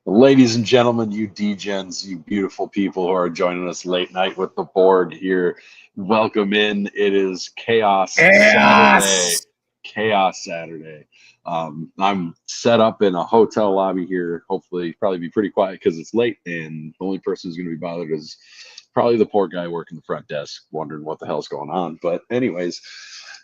Ladies and gentlemen, you Degens, you beautiful people who are joining us late night with the Borg here, welcome in. It is Chaos Saturday. Yes. Chaos Saturday. I'm set up in a hotel lobby here. Hopefully, probably be pretty quiet because it's late, and the only person who's going to be bothered is probably the poor guy working the front desk, wondering what the hell's going on. But, anyways,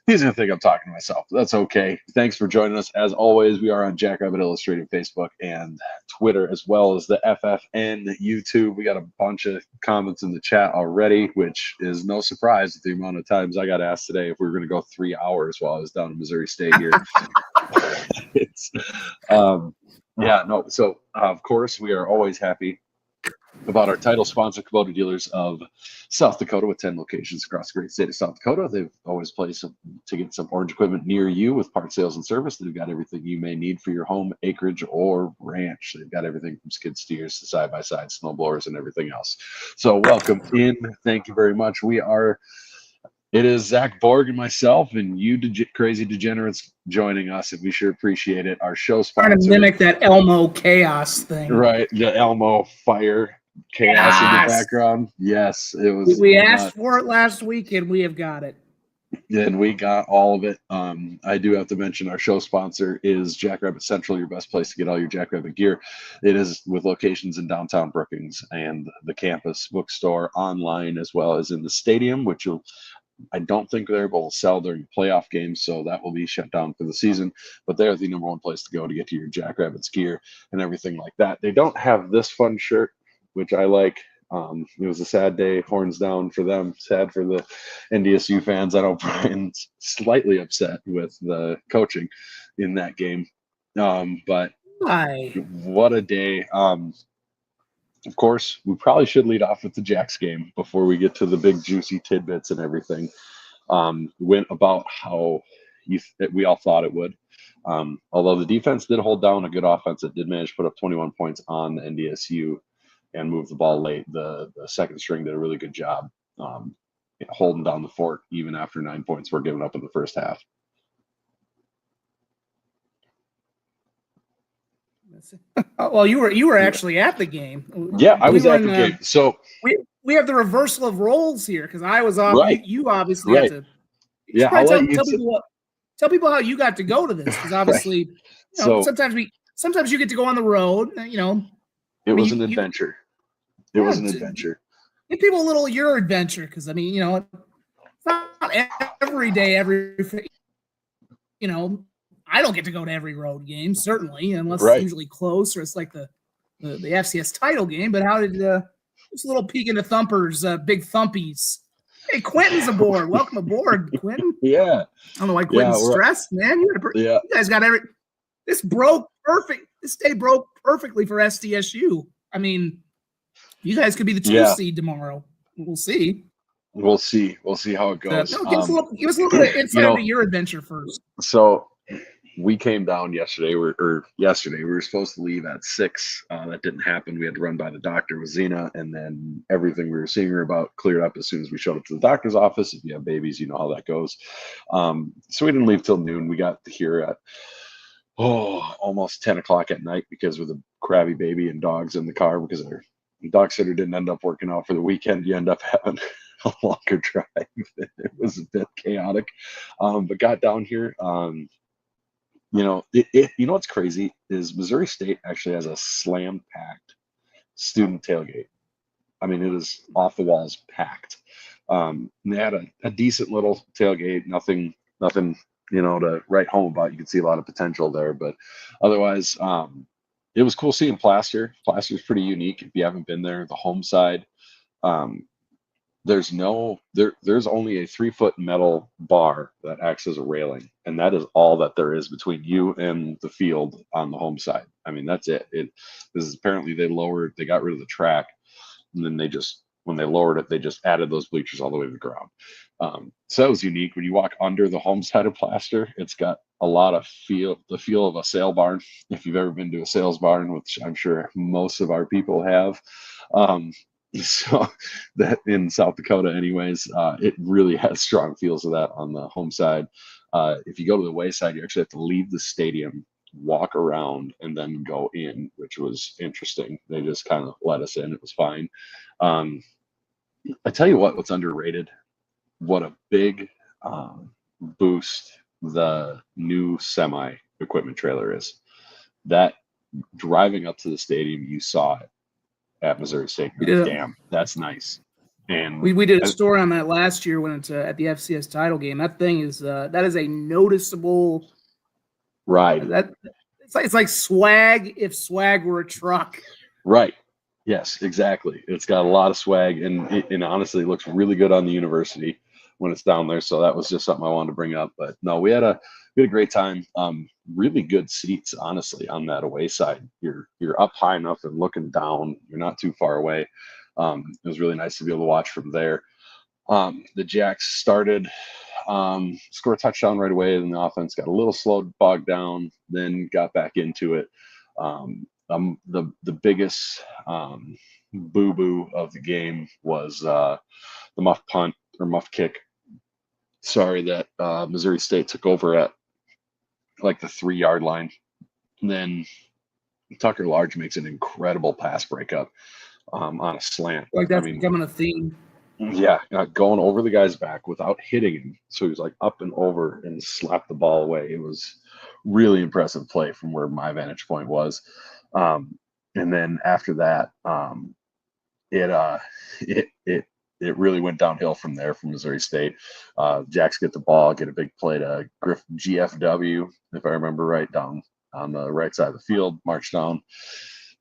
he's going to think I'm talking to myself. That's okay. Thanks for joining us. As always, we are on Jackrabbit Illustrated Facebook and Twitter, as well as the FFN YouTube. We got a bunch of comments in the chat already, which is no surprise with the amount of times I got asked today if we were going to go 3 hours while I was down in Missouri State here. it's, yeah, no. So, of course, we are always happy about our title sponsor, Kubota Dealers of South Dakota, with 10 locations across the great state of South Dakota. They've always placed to get some orange equipment near you with part sales and service. They've got everything you may need for your home, acreage, or ranch. They've got everything from skid steers to side-by-side snow blowers and everything else. So welcome in. Thank you very much. It is Zach Borg and myself and you crazy degenerates joining us, and we sure appreciate it. Our show sponsor. Trying to mimic that Elmo chaos thing. Right, the Elmo fire chaos in the background. Yes, it was. We asked for it last week, and we have got it. And we got all of it. I do have to mention our show sponsor is Jackrabbit Central, your best place to get all your Jackrabbit gear. It is with locations in downtown Brookings and the campus bookstore, online, as well as in the stadium, which I don't think they're able to sell during playoff games, so that will be shut down for the season. But they're the number one place to go to get to your Jackrabbits gear and everything like that. They don't have this fun shirt, which I like. It was a sad day, horns down for them. Sad for the NDSU fans. I know Brian's slightly upset with the coaching in that game. But what a day. Of course, we probably should lead off with the Jacks game before we get to the big juicy tidbits and everything. Went about how we all thought it would. Although the defense did hold down a good offense, it did manage to put up 21 points on NDSU and move the ball late. The second string did a really good job holding down the fort even after 9 points were given up in the first half. Well, you were actually at the game. Yeah, I was at the game. So we have the reversal of roles here because I was off. Right. You obviously had to. Yeah, tell people how you got to go to this, because obviously, right. Sometimes you get to go on the road. It was an adventure. It was an adventure. Give people a little your adventure, because it's not every day. I don't get to go to every road game, certainly, unless it's usually close or it's like the FCS title game. But how did just a little peek into Thumper's big thumpies? Hey, Quentin's aboard. Welcome aboard, Quentin. Yeah. I don't know why Quentin's stressed, man. You guys got this broke perfect. This day broke perfectly for SDSU. I mean, you guys could be the 2 seed tomorrow. We'll see. We'll see how it goes. Give us a little bit of insight into your adventure first. So we came down yesterday. We were supposed to leave at 6. That didn't happen. We had to run by the doctor with Zena, and then everything we were seeing her about cleared up as soon as we showed up to the doctor's office. If you have babies, you know how that goes. So we didn't leave till noon. We got here at almost 10 o'clock at night because with a crabby baby and dogs in the car, because our dog sitter didn't end up working out for the weekend. You end up having a longer drive. It was a bit chaotic, but got down here. What's crazy is Missouri State actually has a slam-packed student tailgate. I mean, it is off the walls packed. They had a decent little tailgate, nothing, to write home about. You can see a lot of potential there, but otherwise, it was cool seeing Plaster. Plaster's pretty unique. If you haven't been there, the home side, there's only a 3-foot metal bar that acts as a railing, and that is all that there is between you and the field on the home side. I mean, that's it. This is apparently they got rid of the track, and then when they lowered it, they just added those bleachers all the way to the ground. So that was unique. When you walk under the home side of Plaster, it's got a lot of the feel of a sale barn. If you've ever been to a sales barn, which I'm sure most of our people have, so that in South Dakota anyways, it really has strong feels of that on the home side. If you go to the way side, you actually have to leave the stadium walk around and then go in, which was interesting. They just kind of let us in. It was fine. I tell you what's underrated. What a big boost the new semi equipment trailer is. That driving up to the stadium, you saw it at Missouri State. Damn, that's nice. And we did a story on that last year when it's at the FCS title game. That thing is that is a noticeable ride. It's like swag if swag were a truck. Right. Yes, exactly. It's got a lot of swag, and honestly, it looks really good on the university when it's down there. So that was just something I wanted to bring up. But no, we had a great time. Really good seats, honestly, on that away side. You're up high enough and looking down. You're not too far away. It was really nice to be able to watch from there. The Jacks started, scored a touchdown right away, and the offense got a little slow, bogged down, then got back into it. The biggest boo-boo of the game was the muff punt or muff kick. Sorry, that Missouri State took over at like the 3-yard line. And then Tucker Large makes an incredible pass breakup on a slant. Like that's becoming a theme. Yeah, going over the guy's back without hitting him. So he was like up and over and slapped the ball away. It was really impressive play from where my vantage point was. And then after that, it really went downhill from there from Missouri State. Jacks get the ball, get a big play to GFW, if I remember right, down on the right side of the field, march down,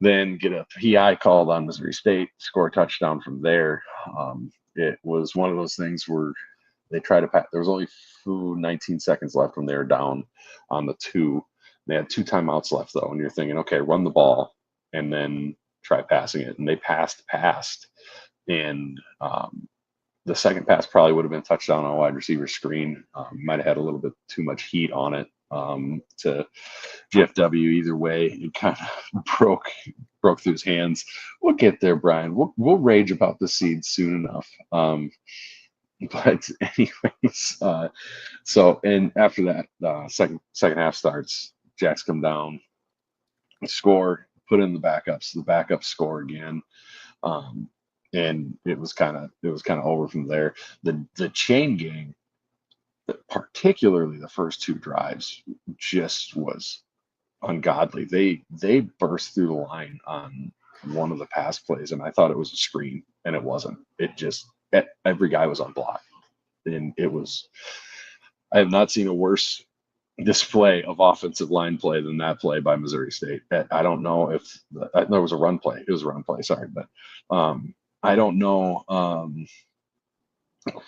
then get a PI called on Missouri State, score a touchdown from there. It was one of those things where they tried to pass. There was only 19 seconds left when they were down on the 2. They had 2 timeouts left, though, and you're thinking, okay, run the ball and then try passing it. And they passed, and the second pass probably would have been touchdown on a wide receiver screen. Might have had a little bit too much heat on it to GFW. Either way, it kind of broke through his hands. We'll get there, Brian. We'll rage about the seed soon enough. But anyways, so and after that, second half starts. Jacks come down, score, put in the backups. The backups score again, and it was kind of over from there. The chain gang, particularly the first 2 drives, just was ungodly. They burst through the line on one of the pass plays, and I thought it was a screen, and it wasn't. It just every guy was on block, and it was. I have not seen a worse display of offensive line play than that play by Missouri State. I don't know if there was a run play. It was a run play. Sorry, but I don't know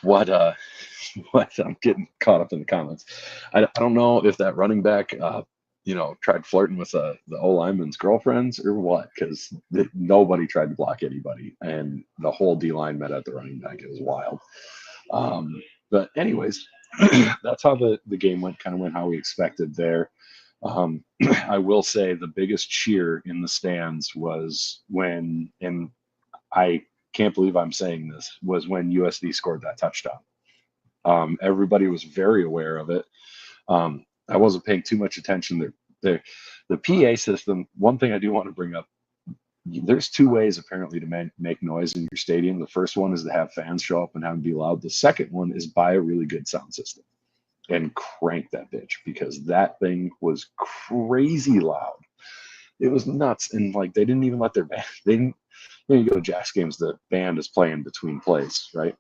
what I'm getting caught up in the comments. I don't know if that running back tried flirting with the O lineman's girlfriends or what, because nobody tried to block anybody, and the whole D line met at the running back. It was wild. But anyways, that's how the game went how we expected there. I will say the biggest cheer in the stands was when, and I can't believe I'm saying this, was when USD scored that touchdown. Everybody was very aware of it. I wasn't paying too much attention. The PA system, one thing I do want to bring up, there's 2 ways apparently to make noise in your stadium. The first one is to have fans show up and have them be loud. The second one is buy a really good sound system and crank that bitch, because that thing was crazy loud. It was nuts. And like, they didn't even let their band, you go to Jacks games, the band is playing between plays, right?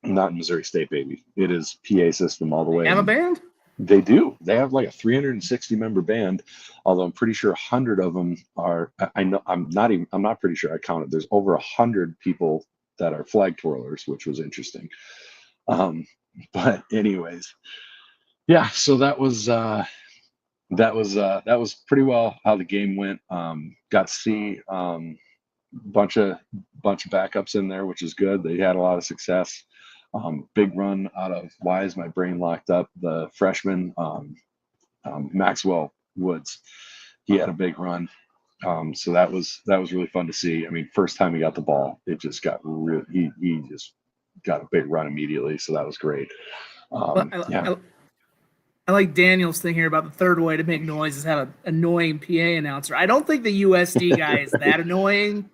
Not in Missouri State, baby. It is PA system all the way. Have a band? They do. They have like a 360 member band, although I'm pretty sure 100 of them are. I'm not pretty sure I counted. There's over 100 people that are flag twirlers, which was interesting. But anyways, yeah. So that was pretty well how the game went. Got to see bunch of backups in there, which is good. They had a lot of success. Big run out of, why is my brain locked up? The freshman, Maxwell Woods, he had a big run. So that was really fun to see. I mean, first time he got the ball, it just got he just got a big run immediately. So that was great. Yeah. I like Daniel's thing here about the third way to make noise is have an annoying PA announcer. I don't think the USD guy is that annoying.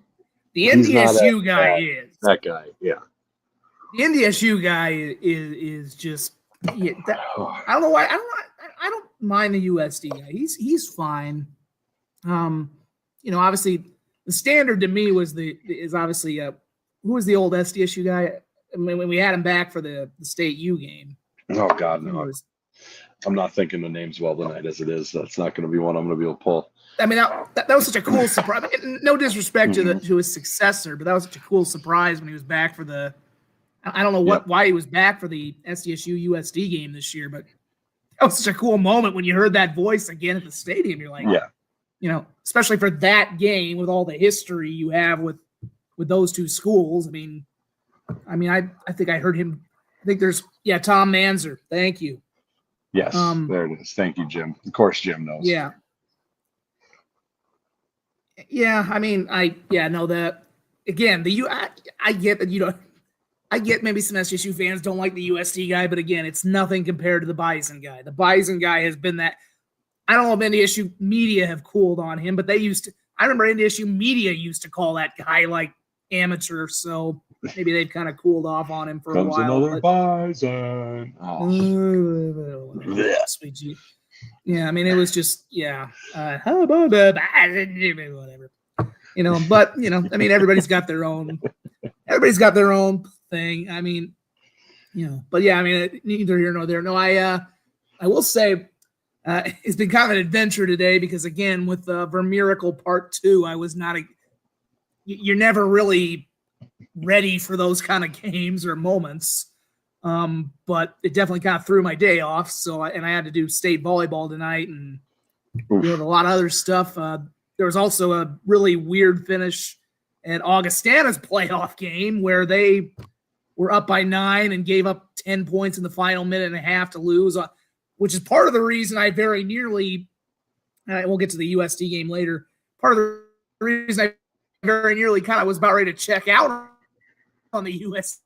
The NDSU guy is. That guy, yeah. The NDSU guy is just. Yeah, I don't know why. I don't mind the USD guy. He's fine. Obviously the standard to me is obviously who was the old SDSU guy? I mean, when we had him back for the state U game. Oh God, no. I'm not thinking the names well tonight as it is. That's not going to be one I'm going to be able to pull. I mean, that was such a cool surprise. No disrespect to his successor, but that was such a cool surprise when he was back for the. I don't know why he was back for the SDSU USD game this year, but that was such a cool moment when you heard that voice again at the stadium. You're like, especially for that game with all the history you have with those two schools. I mean, I think I heard him. I think there's Tom Manzer. Thank you. Yes, there it is. Thank you, Jim. Of course, Jim knows. Yeah. Yeah, I mean, I get that I get maybe some SDSU fans don't like the USD guy, but again, it's nothing compared to the Bison guy. The Bison guy has been that. I don't know if NDSU media have cooled on him, but they used to. I remember NDSU media used to call that guy like amateur, so maybe they've kind of cooled off on him for a while. Another Bison. Yeah, I mean, it was just how about the Bison? Whatever. But I mean, everybody's got their own thing. I mean, but yeah, I mean, neither here nor there. No, I will say it's been kind of an adventure today because again, with Vermiracle Part 2, I was not you're never really ready for those kind of games or moments. But it definitely kind of threw my day off. So I had to do state volleyball tonight and a lot of other stuff. There was also a really weird finish at Augustana's playoff game where they were up by 9 and gave up 10 points in the final minute and a half to lose, which is part of the reason I very nearly, we'll get to the USD game later, part of the reason I very nearly kind of was about ready to check out on the USD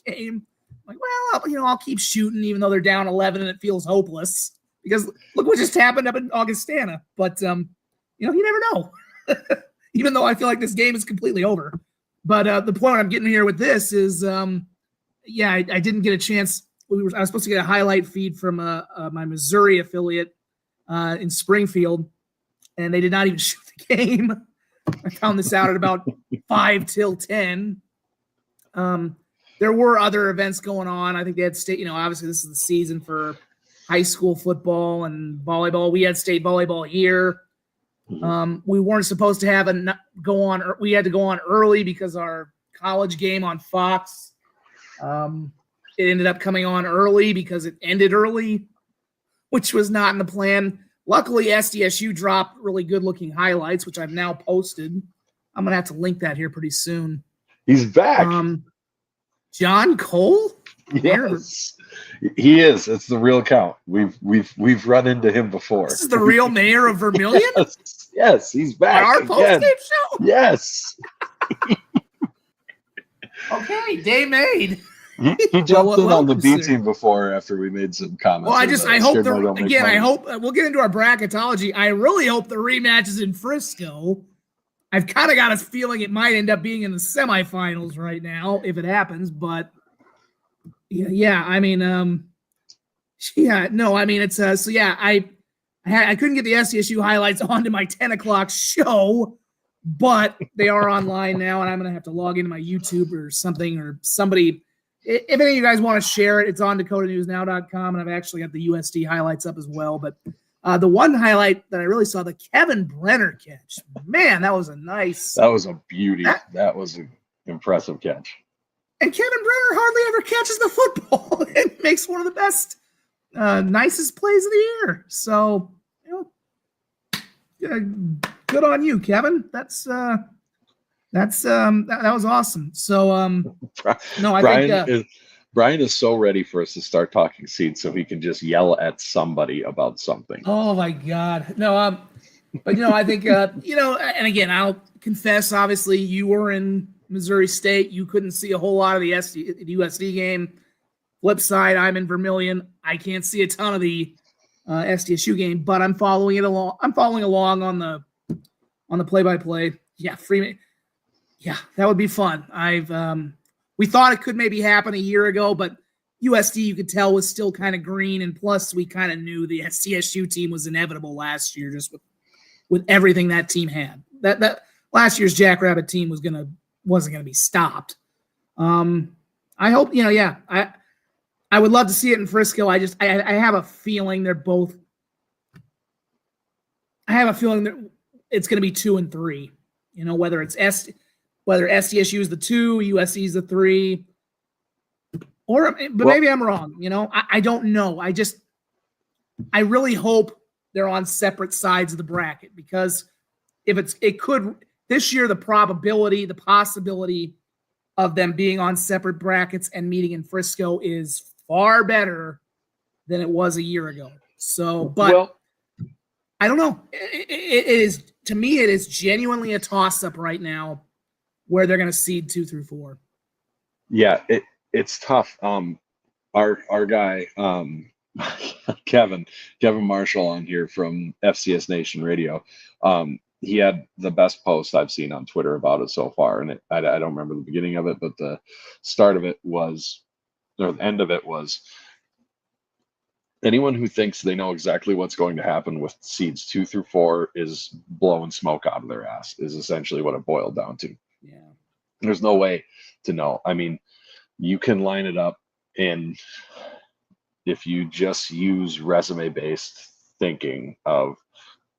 game. Like, well, I'll keep shooting even though they're down 11 and it feels hopeless because look what just happened up in Augustana. But, you never know. Even though I feel like this game is completely over. But the point I'm getting here with this is, I didn't get a chance. I was supposed to get a highlight feed from my Missouri affiliate in Springfield, and they did not even shoot the game. I found this out at about 5 till 10. There were other events going on. I think they had state, obviously this is the season for high school football and volleyball. We had state volleyball here. We weren't supposed to have go on. We had to go on early because our college game on Fox, it ended up coming on early because it ended early, which was not in the plan. Luckily, SDSU dropped really good looking highlights, which I've now posted. I'm going to have to link that here pretty soon. He's back. John Cole? Yes, he is. It's the real account. We've run into him before. This is the real mayor of Vermilion? Yes, he's back. Our post-game show? Yes. Okay, day made. He jumped in on the B team before after we made some comments. Well, I hope we'll get into our bracketology. I really hope the rematch is in Frisco. I've kind of got a feeling it might end up being in the semifinals right now if it happens, but I mean, it's I couldn't get the SDSU highlights onto my 10 o'clock show, but they are online now, and I'm going to have to log into my YouTube or something or somebody. If any of you guys want to share it, it's on dakotanewsnow.com, and I've actually got the USD highlights up as well. But the one highlight that I really saw, the Kevin Brenner catch. Man, that was a nice. That was a beauty. That was an impressive catch. And Kevin Brenner hardly ever catches the football and makes one of the best, nicest plays of the year. So, good on you, Kevin. That was awesome. So, Brian is so ready for us to start talking seeds so he can just yell at somebody about something. Oh my God. No, but I think, and again, I'll confess, obviously you were in Missouri State. You couldn't see a whole lot of the USD game. Flip side, I'm in Vermilion. I can't see a ton of the SDSU game, but I'm following it along. I'm following along on the play-by-play. Yeah, Freeman. Yeah, that would be fun. We thought it could maybe happen a year ago, but USD, you could tell, was still kind of green, and plus we kind of knew the SDSU team was inevitable last year, just with everything that team had. That last year's Jackrabbit team wasn't gonna be stopped. I hope, I would love to see it in Frisco. I have a feeling they're both. I have a feeling that it's going to be 2 and 3. Whether SDSU is the 2, USC is the 3, maybe I'm wrong. I don't know. I really hope they're on separate sides of the bracket, because this year, the possibility of them being on separate brackets and meeting in Frisco is far better than it was a year ago. So, but I don't know. It is, to me, it is genuinely a toss-up right now where they're going to seed 2 through 4. Yeah, it's tough. Our guy, Kevin Marshall on here from FCS Nation Radio, he had the best post I've seen on Twitter about it so far. And I don't remember the beginning of it, but the start of it was, or the end of it was, anyone who thinks they know exactly what's going to happen with seeds 2 through 4 is blowing smoke out of their ass, is essentially what it boiled down to. Yeah. There's no way to know. I mean, you can line it up, and if you just use resume-based thinking of,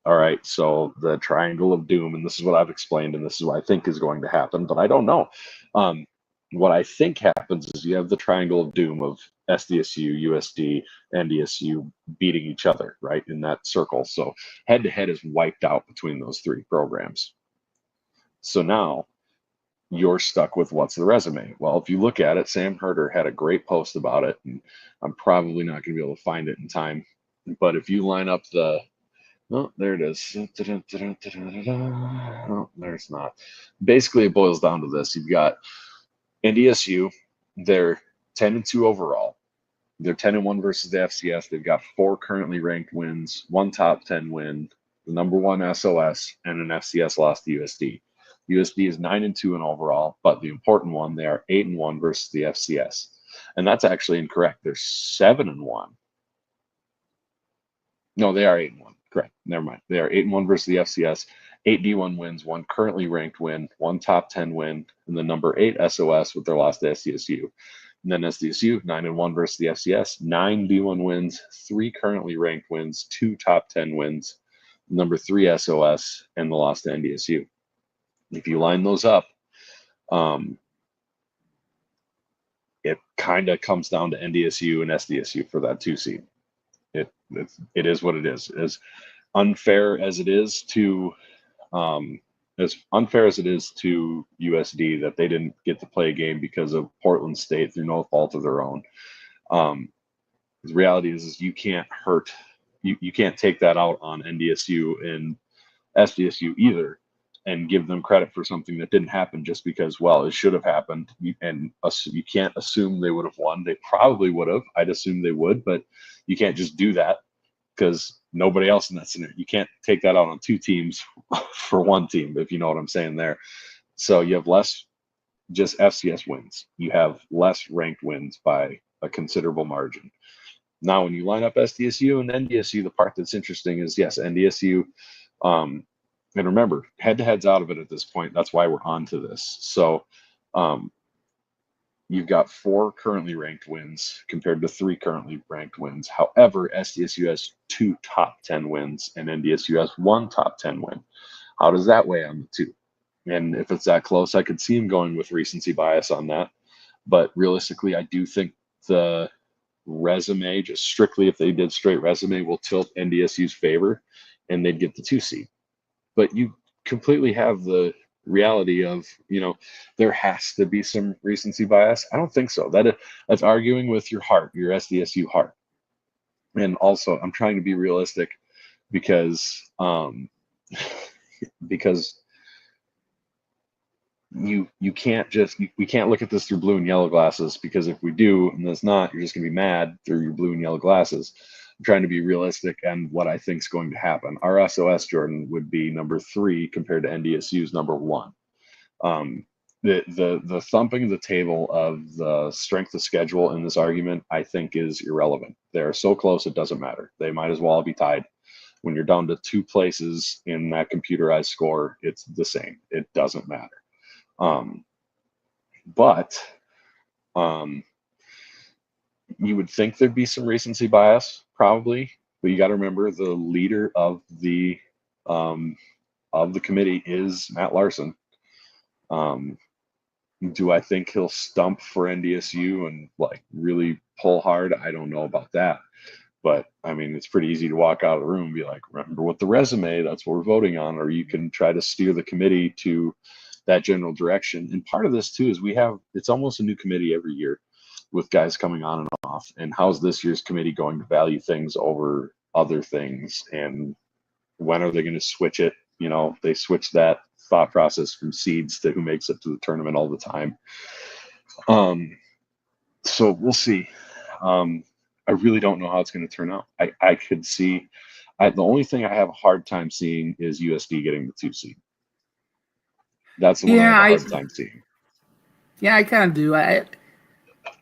all right, so the triangle of doom, and this is what I've explained, and this is what I think is going to happen, but I don't know. What I think happens is you have the triangle of doom of SDSU, USD, NDSU beating each other, right, in that circle. So head-to-head is wiped out between those 3 programs. So now you're stuck with what's the resume. Well, if you look at it, Sam Herder had a great post about it, and I'm probably not going to be able to find it in time. But if you line up there it is. No, there's not. Basically, it boils down to this. You've got NDSU, they're 10-2 overall. They're 10-1 versus the FCS. They've got 4 currently ranked wins, 1 top 10 win, the number 1 SOS, and an FCS loss to USD. USD is 9-2 in overall, but the important one, they are 8-1 versus the FCS. And that's actually incorrect. They're 7-1. No, they are 8-1. Correct. Never mind. They are 8-1 versus the FCS. 8 D1 wins, 1 currently ranked win, 1 top 10 win, and the number 8 SOS with their loss to SDSU. And then SDSU, 9-1 versus the FCS, 9 D1 wins, 3 currently ranked wins, 2 top 10 wins, number 3 SOS, and the loss to NDSU. If you line those up, it kind of comes down to NDSU and SDSU for that 2 seed. It is what it is. As unfair as it is to USD that they didn't get to play a game because of Portland State through no fault of their own. The reality is you can't you can't take that out on NDSU and SDSU either and give them credit for something that didn't happen just because, well, it should have happened. And you can't assume they would have won. They probably would have. I'd assume they would, but you can't just do that because nobody else in that scenario. You can't take that out on 2 teams for 1 team, if you know what I'm saying there. So you have less just FCS wins. You have less ranked wins by a considerable margin. Now, when you line up SDSU and NDSU, the part that's interesting is, yes, NDSU, and remember, head-to-head's out of it at this point. That's why we're on to this. So you've got 4 currently ranked wins compared to 3 currently ranked wins. However, SDSU has 2 top 10 wins and NDSU has 1 top 10 win. How does that weigh on the 2? And if it's that close, I could see him going with recency bias on that. But realistically, I do think the resume, just strictly if they did straight resume, will tilt NDSU's favor and they'd get the 2 seed. But you completely have the reality of, there has to be some recency bias. I don't think so. That's arguing with your heart, your SDSU heart. And also, I'm trying to be realistic because you can't just we can't look at this through blue and yellow glasses, because if we do and it's not, you're just gonna be mad through your blue and yellow glasses. trying to be realistic and what I think is going to happen. Our SOS, Jordan, would be number 3 compared to NDSU's number 1. The thumping the table of the strength of schedule in this argument, I think, is irrelevant. They're so close, it doesn't matter. They might as well be tied. When you're down to 2 places in that computerized score, it's the same. It doesn't matter. But you would think there'd be some recency bias, probably. But you got to remember the leader of the committee is Matt Larson. Do I think he'll stump for NDSU and like really pull hard? I don't know about that. But I mean, it's pretty easy to walk out of the room and be like, remember what the resume, that's what we're voting on. Or you can try to steer the committee to that general direction. And part of this too is it's almost a new committee every year with guys coming on and off. And how's this year's committee going to value things over other things? And when are they going to switch it? You know, they switch that thought process from seeds to who makes it to the tournament all the time. So we'll see. I really don't know how it's going to turn out. I could see, the only thing I have a hard time seeing is USD getting the 2 seed. That's the one I have a hard time seeing. Yeah, I kind of do.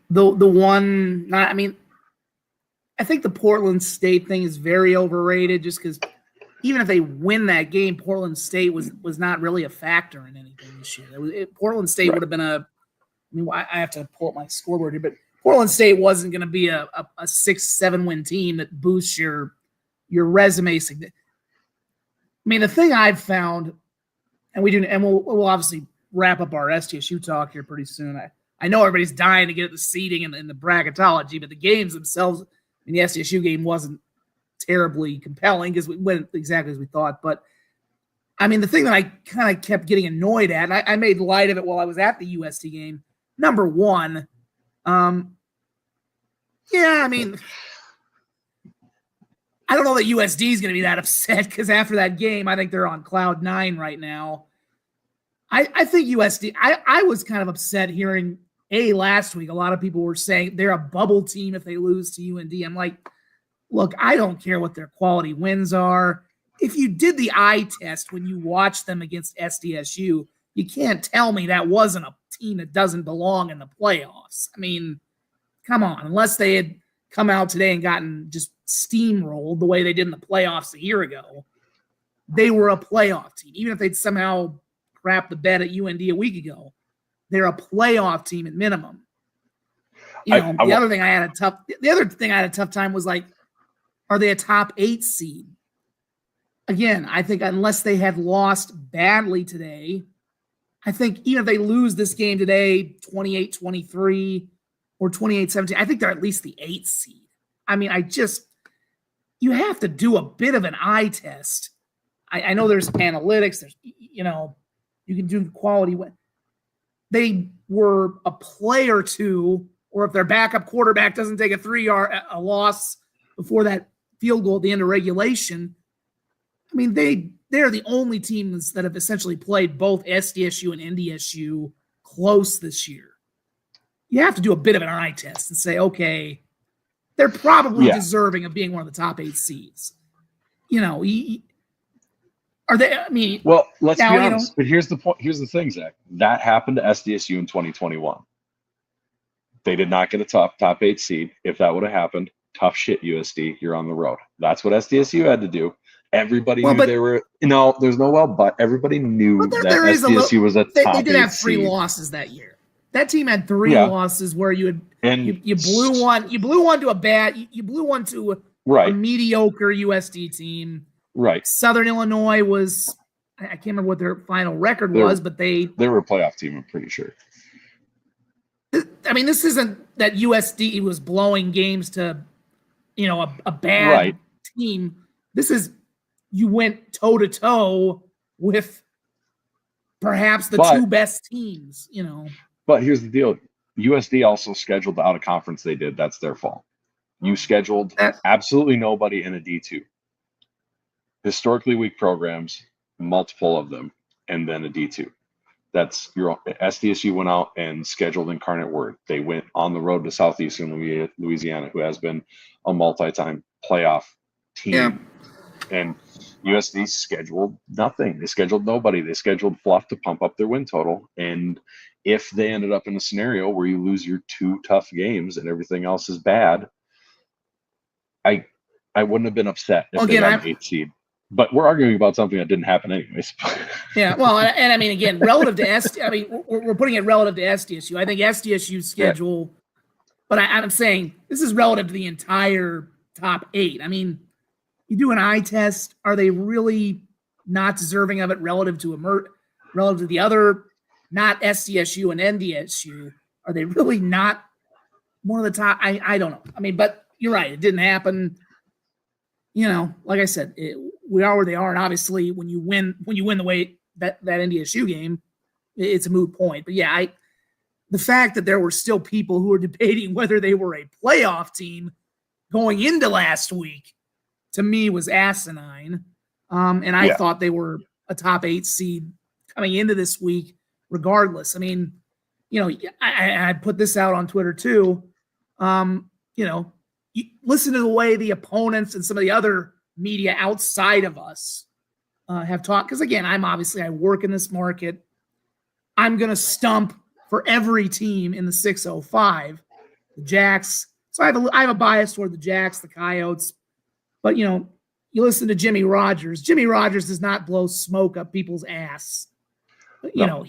The one, I mean, I think the Portland State thing is very overrated just because even if they win that game, Portland State was not really a factor in anything this year. Portland State would have been I have to pull up my scoreboard here, but Portland State wasn't going to be a 6-7 win team that boosts your resume. I mean, the thing I've found, and we'll obviously wrap up our STSU talk here pretty soon. I know everybody's dying to get at the seeding and the bracketology, but the games themselves, I mean, the STSU game wasn't terribly compelling because we went exactly as we thought. But I mean, the thing that I kind of kept getting annoyed at, and I made light of it while I was at the USD game. Number one, I mean, I don't know that USD is going to be that upset because after that game, I think they're on cloud 9 right now. I think USD, I was kind of upset hearing last week. A lot of people were saying they're a bubble team if they lose to UND. I'm like, look, I don't care what their quality wins are. If you did the eye test when you watched them against SDSU, you can't tell me that wasn't a team that doesn't belong in the playoffs. I mean, come on, unless they had come out today and gotten just steamrolled the way they did in the playoffs a year ago, they were a playoff team. Even if they'd somehow crapped the bed at UND a week ago, they're a playoff team at minimum. The other thing I had a tough time was like, are they a top 8 seed? Again, I think unless they had lost badly today, I think even if they lose this game today, 28-23 or 28-17, I think they're at least the 8th seed. I mean, you have to do a bit of an eye test. I know there's analytics, there's, you can do quality. They were a play or two, or if their backup quarterback doesn't take a 3-yard loss before that field goal at the end of regulation. I mean, they're the only teams that have essentially played both SDSU and NDSU close this year. You have to do a bit of an eye test and say, okay, they're probably deserving of being one of the top 8 seeds. Are they? I mean, well, let's be honest. But here's the point. Here's the thing, Zach. That happened to SDSU in 2021. They did not get a top 8 seed. If that would have happened, tough shit, USD. You're on the road. That's what SDSU had to do. Everybody knew they were. No, there's no but everybody knew that SDSU was a top 8 seed. They did have 3 losses that year. That team had 3 losses where you blew one. You blew one to a bad. You blew one to a mediocre USD team. Right. Southern Illinois was, I can't remember what their final record was, but they were a playoff team, I'm pretty sure. I mean, this isn't that USD was blowing games to, a bad team. This is, you went toe-to-toe with perhaps the 2 best teams, But here's the deal. USD also scheduled the out-of-conference they did. That's their fault. You scheduled absolutely nobody in a D2. Historically weak programs, multiple of them, and then a D2. That's your SDSU went out and scheduled Incarnate Word. They went on the road to Southeastern Louisiana, who has been a multi-time playoff team. Yeah. And USD scheduled nothing. They scheduled nobody. They scheduled fluff to pump up their win total. And if they ended up in a scenario where you lose your 2 tough games and everything else is bad, I wouldn't have been upset if they got an 8 seed. But we're arguing about something that didn't happen anyways. Yeah, well, and I mean, again, relative to I mean, we're putting it relative to SDSU. I think SDSU's schedule, but I'm saying this is relative to the entire top 8. I mean, you do an eye test. Are they really not deserving of it relative to the other, not SDSU and NDSU? Are they really not one of the top? I don't know. I mean, but you're right. It didn't happen. You know, like I said, we are where they are, and obviously, when you win the way that NDSU game, it's a moot point. But yeah, the fact that there were still people who were debating whether they were a playoff team going into last week, to me, was asinine. And I thought they were a top 8 seed coming into this week, regardless. I mean, you know, I put this out on Twitter too. You know, you listen to the way the opponents and some of the other media outside of us have talked. Because again, I work in this market. I'm going to stump for every team in the 605, the Jacks. So I have a bias toward the Jacks, the Coyotes. But, you know, you listen to Jimmy Rogers. Jimmy Rogers does not blow smoke up people's ass. You know,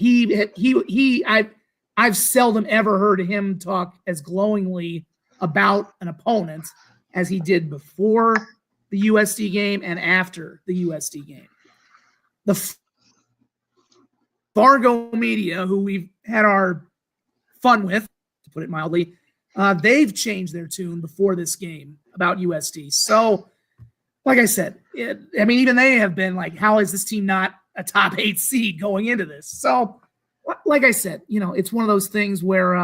I've seldom ever heard him talk as glowingly about an opponent as he did before the USD game and after the USD game. The Fargo media, who we've had our fun with, to put it mildly, they've changed their tune before this game about USD. So, like I said, I mean, even they have been like, how is this team not a top 8 seed going into this? So, like I said, you know, it's one of those things where,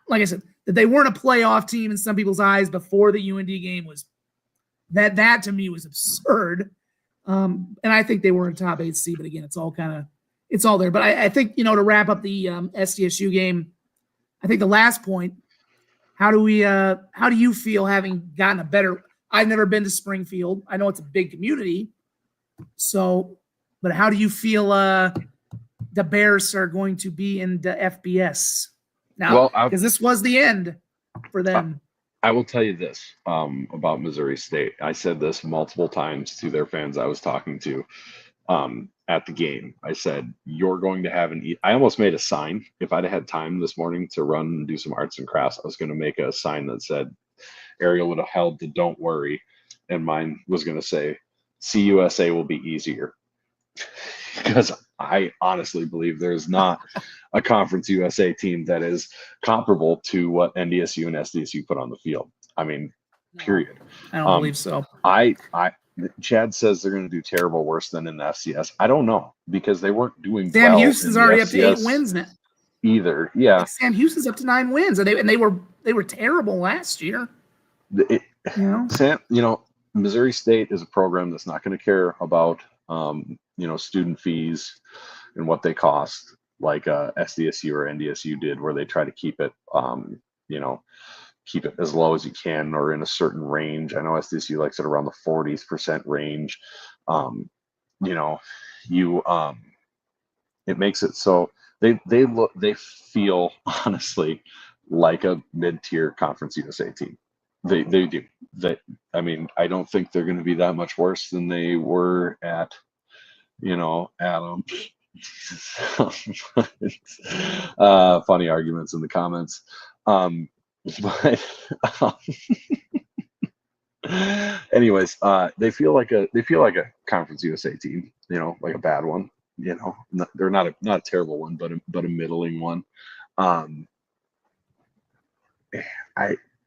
like I said, that they weren't a playoff team in some people's eyes before the UND game was that to me was absurd. And I think they were a top 8 seed, but again, it's all there. But I think, you know, to wrap up the SDSU game, I think the last point, how do you feel having gotten a better, I've never been to Springfield. I know it's a big community. So, but how do you feel the Bears are going to be in the FBS now? Because this was the end for them. I will tell you this about Missouri State. I said this multiple times to their fans I was talking to at the game. I said, you're going to have I almost made a sign. If I'd had time this morning to run and do some arts and crafts, I was going to make a sign that said, Ariel would have held the "Don't worry," and mine was going to say, "CUSA will be easier," because I honestly believe there's not a Conference USA team that is comparable to what NDSU and SDSU put on the field. I mean, period. I don't believe so. Chad says they're going to do terrible, worse than in the FCS. I don't know, because they weren't doing Sam well. Houston's already up to 8 wins now. Either, yeah. Like Sam Houston's up to 9 wins, and they were terrible last year. Sam, you know, Missouri State is a program that's not going to care about you know, student fees and what they cost, like SDSU or NDSU did, where they try to keep it you know, keep it as low as you can or in a certain range. I know SDSU likes it around the 40% range. You know, it makes it so they feel honestly like a mid-tier Conference USA team. They do. I mean, I don't think they're going to be that much worse than they were at, you know, Adam. Funny arguments in the comments. But anyways, they feel like a Conference USA team, you know, like a bad one. You know, they're not a terrible one, but a middling one.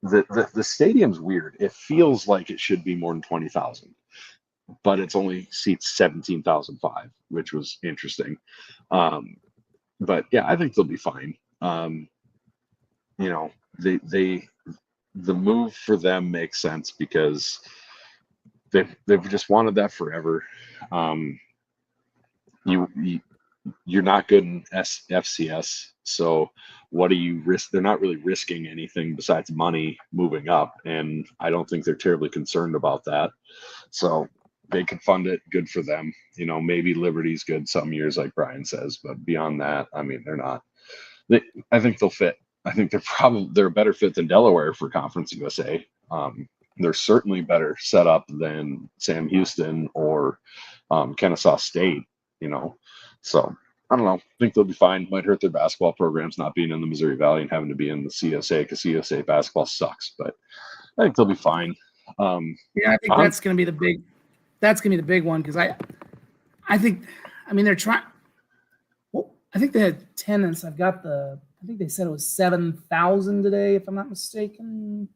The stadium's weird. It feels like it should be more than 20,000, but it's only seats 17,005, which was interesting. But yeah, I think they'll be fine. You know, the move for them makes sense because they've just wanted that forever. you're not good in FCS, so what do you risk? They're not really risking anything besides money moving up, and I don't think they're terribly concerned about that. So they can fund it, good for them. Maybe Liberty's good some years, like Brian says, but beyond that, I mean, they're not. I think they'll fit. I think they're a better fit than Delaware for Conference USA. They're certainly better set up than Sam Houston or Kennesaw State. So I don't know. I think they'll be fine. Might hurt their basketball programs not being in the Missouri Valley and having to be in the CSA because CSA basketball sucks. But I think they'll be fine. I think that's going to be the big. That's going to be the big one because I think. I mean, they're trying. Well, I think they had attendance. I think they said it was 7,000 today, if I'm not mistaken.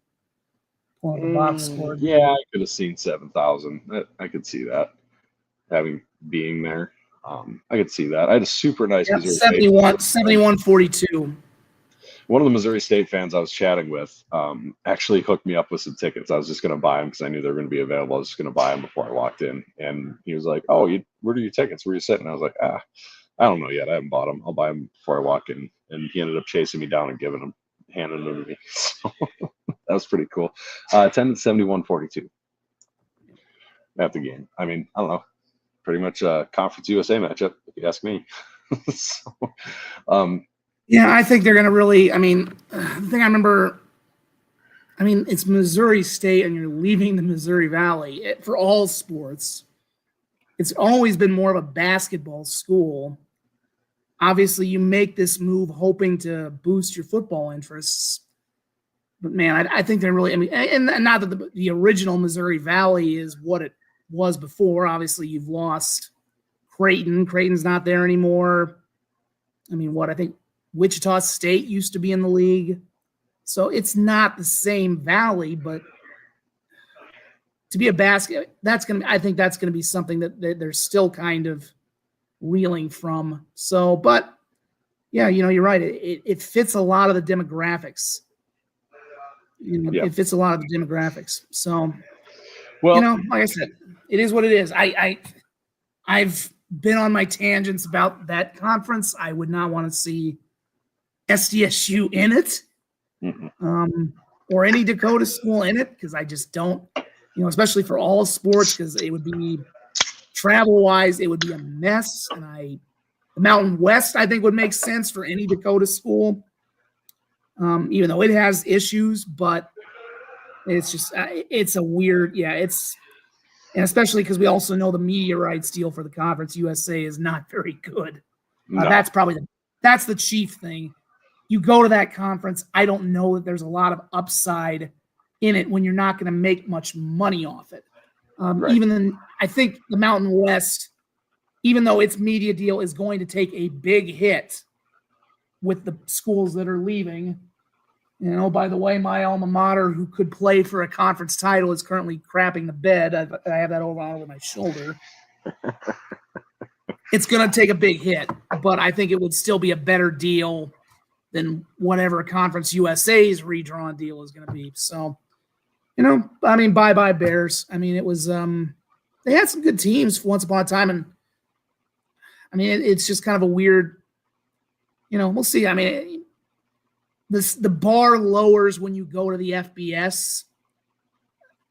Pulling the box score. Yeah, I could have seen 7,000. I could see that being there. I could see that. I had a super nice Missouri 71-42. One of the Missouri State fans I was chatting with actually hooked me up with some tickets. I was just going to buy them because I knew they were going to be available. I was just going to buy them before I walked in. And he was like, "Oh, where are your tickets? Where are you sitting?" I was like, I don't know yet. I haven't bought them. I'll buy them before I walk in. And he ended up chasing me down and handing them to me. So that was pretty cool. Attendance 71-42 at the game. I mean, I don't know. Pretty much a Conference USA matchup, if you ask me. So, yeah, I think they're going to really. I mean, the thing I remember. I mean, it's Missouri State, and you're leaving the Missouri Valley for all sports. It's always been more of a basketball school. Obviously, you make this move hoping to boost your football interests. But man, I think they're really. I mean, and not that the original Missouri Valley is what it was before. Obviously, you've lost Creighton. Creighton's not there anymore. I mean, I think Wichita State used to be in the league. So it's not the same valley, but to be a basket, I think that's going to be something that they're still kind of reeling from. So, but yeah, you're right. It fits a lot of the demographics. It fits a lot of the demographics. So, well, like I said, it is what it is. I've been on my tangents about that conference. I would not want to see SDSU in it, or any Dakota school in it, because I just don't, especially for all sports, because it would be travel-wise, it would be a mess. And the Mountain West, I think, would make sense for any Dakota school, even though it has issues, but it's just, it's a weird, and especially because we also know the media rights deal for the Conference USA is not very good. No. That's the chief thing. You go to that conference, I don't know that there's a lot of upside in it when you're not going to make much money off it. Right. Even then, I think the Mountain West, even though its media deal is going to take a big hit with the schools that are leaving. By the way, my alma mater, who could play for a conference title, is currently crapping the bed. I have that over my shoulder. It's going to take a big hit, but I think it would still be a better deal than whatever Conference USA's redrawn deal is going to be. So, I mean, bye-bye Bears. I mean, it was they had some good teams once upon a time, and I mean, it's just kind of a weird, we'll see. I mean, the bar lowers when you go to the FBS.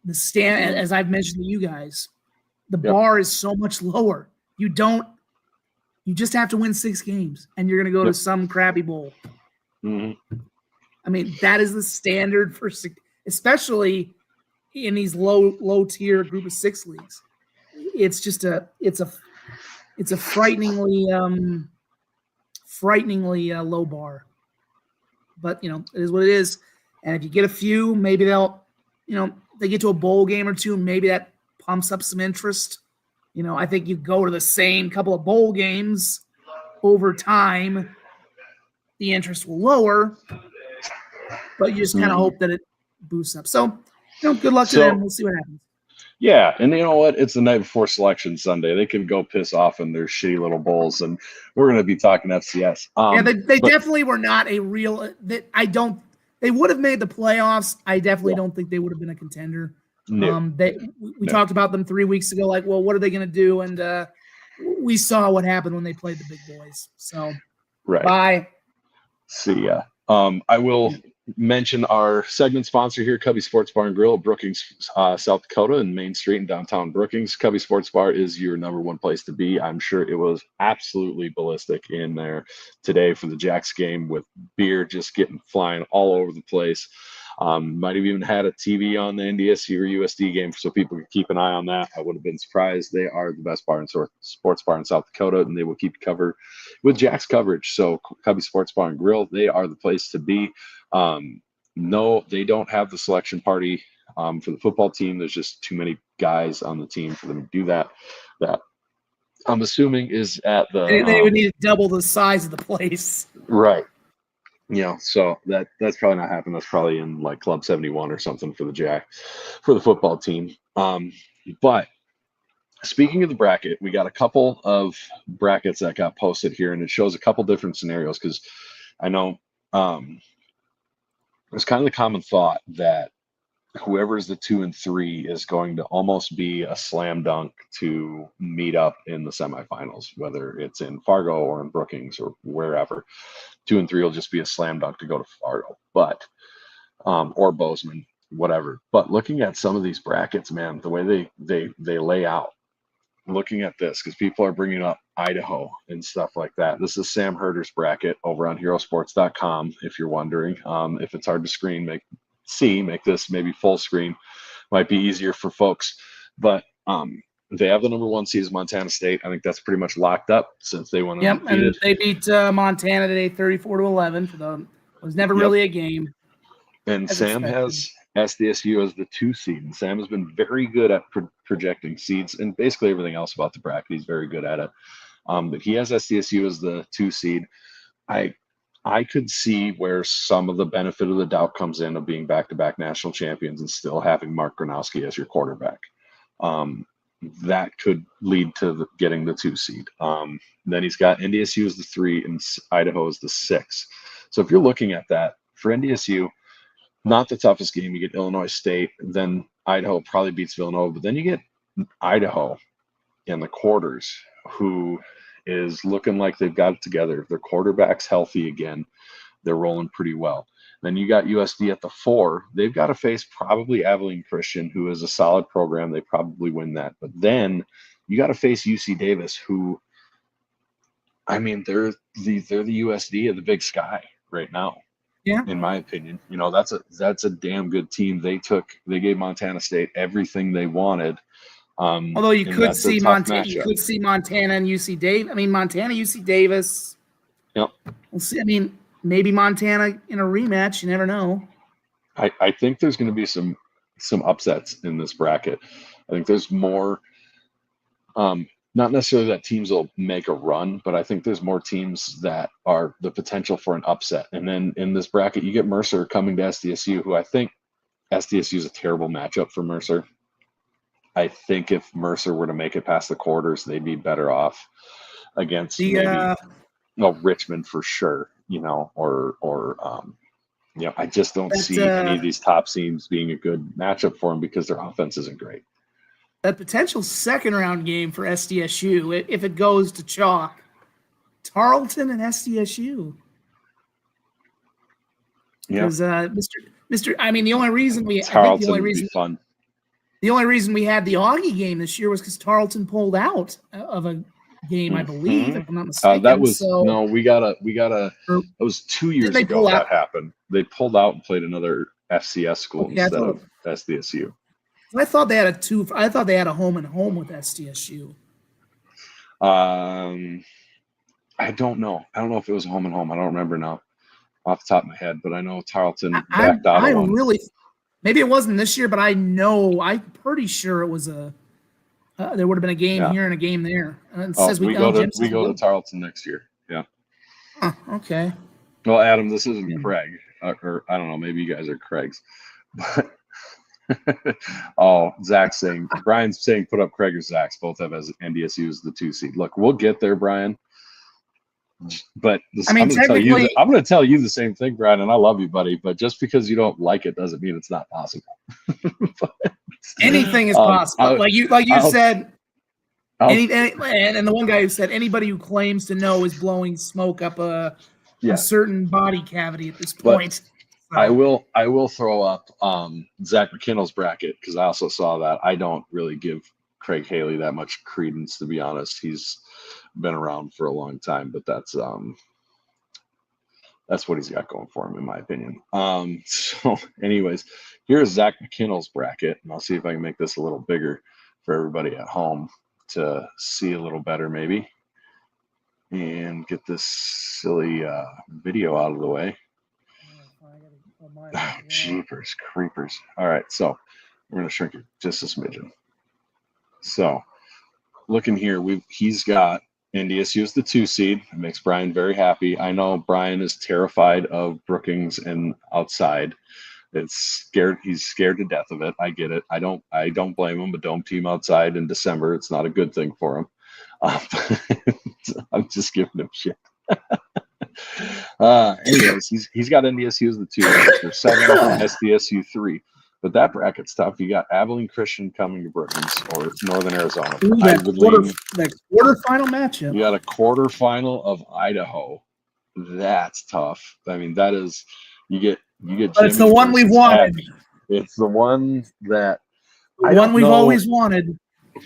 The stand, as I've mentioned to you guys, the bar is so much lower. You just have to win 6 games, and you're going to go to some crappy bowl. Mm-hmm. I mean, that is the standard for, especially in these low tier group of 6 leagues. It's just it's a frighteningly low bar. But it is what it is. And if you get a few, maybe they'll, they get to a bowl game or two, maybe that pumps up some interest. I think you go to the same couple of bowl games over time, the interest will lower, but you just kind of hope that it boosts up. So, good luck to them. We'll see what happens. Yeah, and you know what? It's the night before Selection Sunday. They can go piss off in their shitty little bowls, and we're going to be talking FCS. They definitely were not a real. They would have made the playoffs. I definitely don't think they would have been a contender. No. We talked about them 3 weeks ago. Like, well, what are they going to do? And we saw what happened when they played the big boys. So, right. Bye. See ya. I will mention our segment sponsor here, Cubby Sports Bar and Grill, Brookings, South Dakota, and Main Street in downtown Brookings. Cubby Sports Bar is your #1 place to be. I'm sure it was absolutely ballistic in there today for the Jacks game, with beer just flying all over the place. Might have even had a TV on the NDSU or USD game so people could keep an eye on that. I would have been surprised. They are the best sports bar in South Dakota, and they will keep you covered with Jack's coverage. So Cubby Sports Bar and Grill, they are the place to be. No, they don't have the selection party for the football team. There's just too many guys on the team for them to do that. That I'm assuming is at the. They would need to double the size of the place. Right. So that's probably not happening. That's probably in like Club 71 or something for the football team. But speaking of the bracket, we got a couple of brackets that got posted here, and it shows a couple different scenarios, because I know there's kind of the common thought that whoever is the 2 and 3 is going to almost be a slam dunk to meet up in the semifinals, whether it's in Fargo or in Brookings or wherever. 2 and 3 will just be a slam dunk to go to Fargo, but or Bozeman, whatever. But looking at some of these brackets, man, the way they lay out, looking at this, because people are bringing up Idaho and stuff like that. This is Sam Herder's bracket over on herosports.com, if you're wondering. If it's hard to make this maybe full screen, might be easier for folks. But they have the #1 seed is Montana State. I think that's pretty much locked up since they won. Yep, and they beat Montana today 34-11. It was never really a game. And Sam has SDSU as the 2 seed. And Sam has been very good at projecting seeds, and basically everything else about the bracket. He's very good at it. But he has SDSU as the 2 seed. I could see where some of the benefit of the doubt comes in of being back-to-back national champions and still having Mark Gronowski as your quarterback. That could lead to getting the 2 seed. Then he's got NDSU as the 3 and Idaho as the 6. So if you're looking at that, for NDSU, not the toughest game. You get Illinois State, then Idaho probably beats Villanova, but then you get Idaho in the quarters, who is looking like they've got it together. Their quarterback's healthy again. They're rolling pretty well. Then you got USD at the 4. They've got to face probably Abilene Christian, who is a solid program. They probably win that. But then you got to face UC Davis, who, I mean, they're the USD of the Big Sky right now. Yeah, in my opinion, that's a damn good team. They gave Montana State everything they wanted. Although you could see Montana and UC Davis. I mean, Montana, UC Davis. Yep. We'll see. I mean, maybe Montana in a rematch. You never know. I think there's going to be some upsets in this bracket. I think there's more. Not necessarily that teams will make a run, but I think there's more teams that are the potential for an upset. And then in this bracket, you get Mercer coming to SDSU, who I think SDSU is a terrible matchup for Mercer. I think if Mercer were to make it past the quarters, they'd be better off against Richmond for sure, I just don't see any of these top teams being a good matchup for them because their offense isn't great. That potential second-round game for SDSU, if it goes to chalk, Tarleton and SDSU. Because Mr. I mean, the only reason we fun. The only reason we had the Augie game this year was because Tarleton pulled out of a game, I believe, if I'm not mistaken. That was it was 2 years ago that happened. They pulled out and played another FCS school instead of SDSU. I thought they had a home and home with SDSU. I don't know. I don't know if it was home and home. I don't remember now off the top of my head, but I know Tarleton backed out of one. Maybe it wasn't this year, but I'm pretty sure it was there would have been a game here and a game there. And it says we go to Tarleton next year. Yeah. Oh, okay. Well, Adam, this isn't Craig, or I don't know. Maybe you guys are Craig's, but. Brian's saying put up Craig or Zach's. Both have as NDSU as the 2 seed. Look, we'll get there, Brian. But I'm going to tell you the same thing, Brian, and I love you, buddy. But just because you don't like it doesn't mean it's not possible. Anything is possible. Like you said, and the one guy who said anybody who claims to know is blowing smoke up a certain body cavity at this point. I will throw up Zach McKinnell's bracket because I also saw that. I don't really give Craig Haley that much credence, to be honest. He's been around for a long time, but that's what he's got going for him, in my opinion. So anyways, here's Zach McKinnell's bracket, and I'll see if I can make this a little bigger for everybody at home to see a little better, maybe, and get this silly video out of the way. Oh, jeepers creepers. All right, so we're going to shrink it just a smidgen. So looking here, he's got NDSU as the 2 seed. It makes Brian very happy. I know Brian is terrified of Brookings and outside. He's scared to death of it. I get it. I don't blame him. A dome team outside in December, it's not a good thing for him. I'm just giving him shit. Anyways, he's got NDSU as the 2. There's 7, SDSU 3. But that bracket's tough. You got Abilene Christian coming to Brookings or Northern Arizona. That quarterfinal matchup. You got a quarterfinal of Idaho. That's tough. I mean, that is you get. But it's the one we wanted. It's the one that we've always wanted.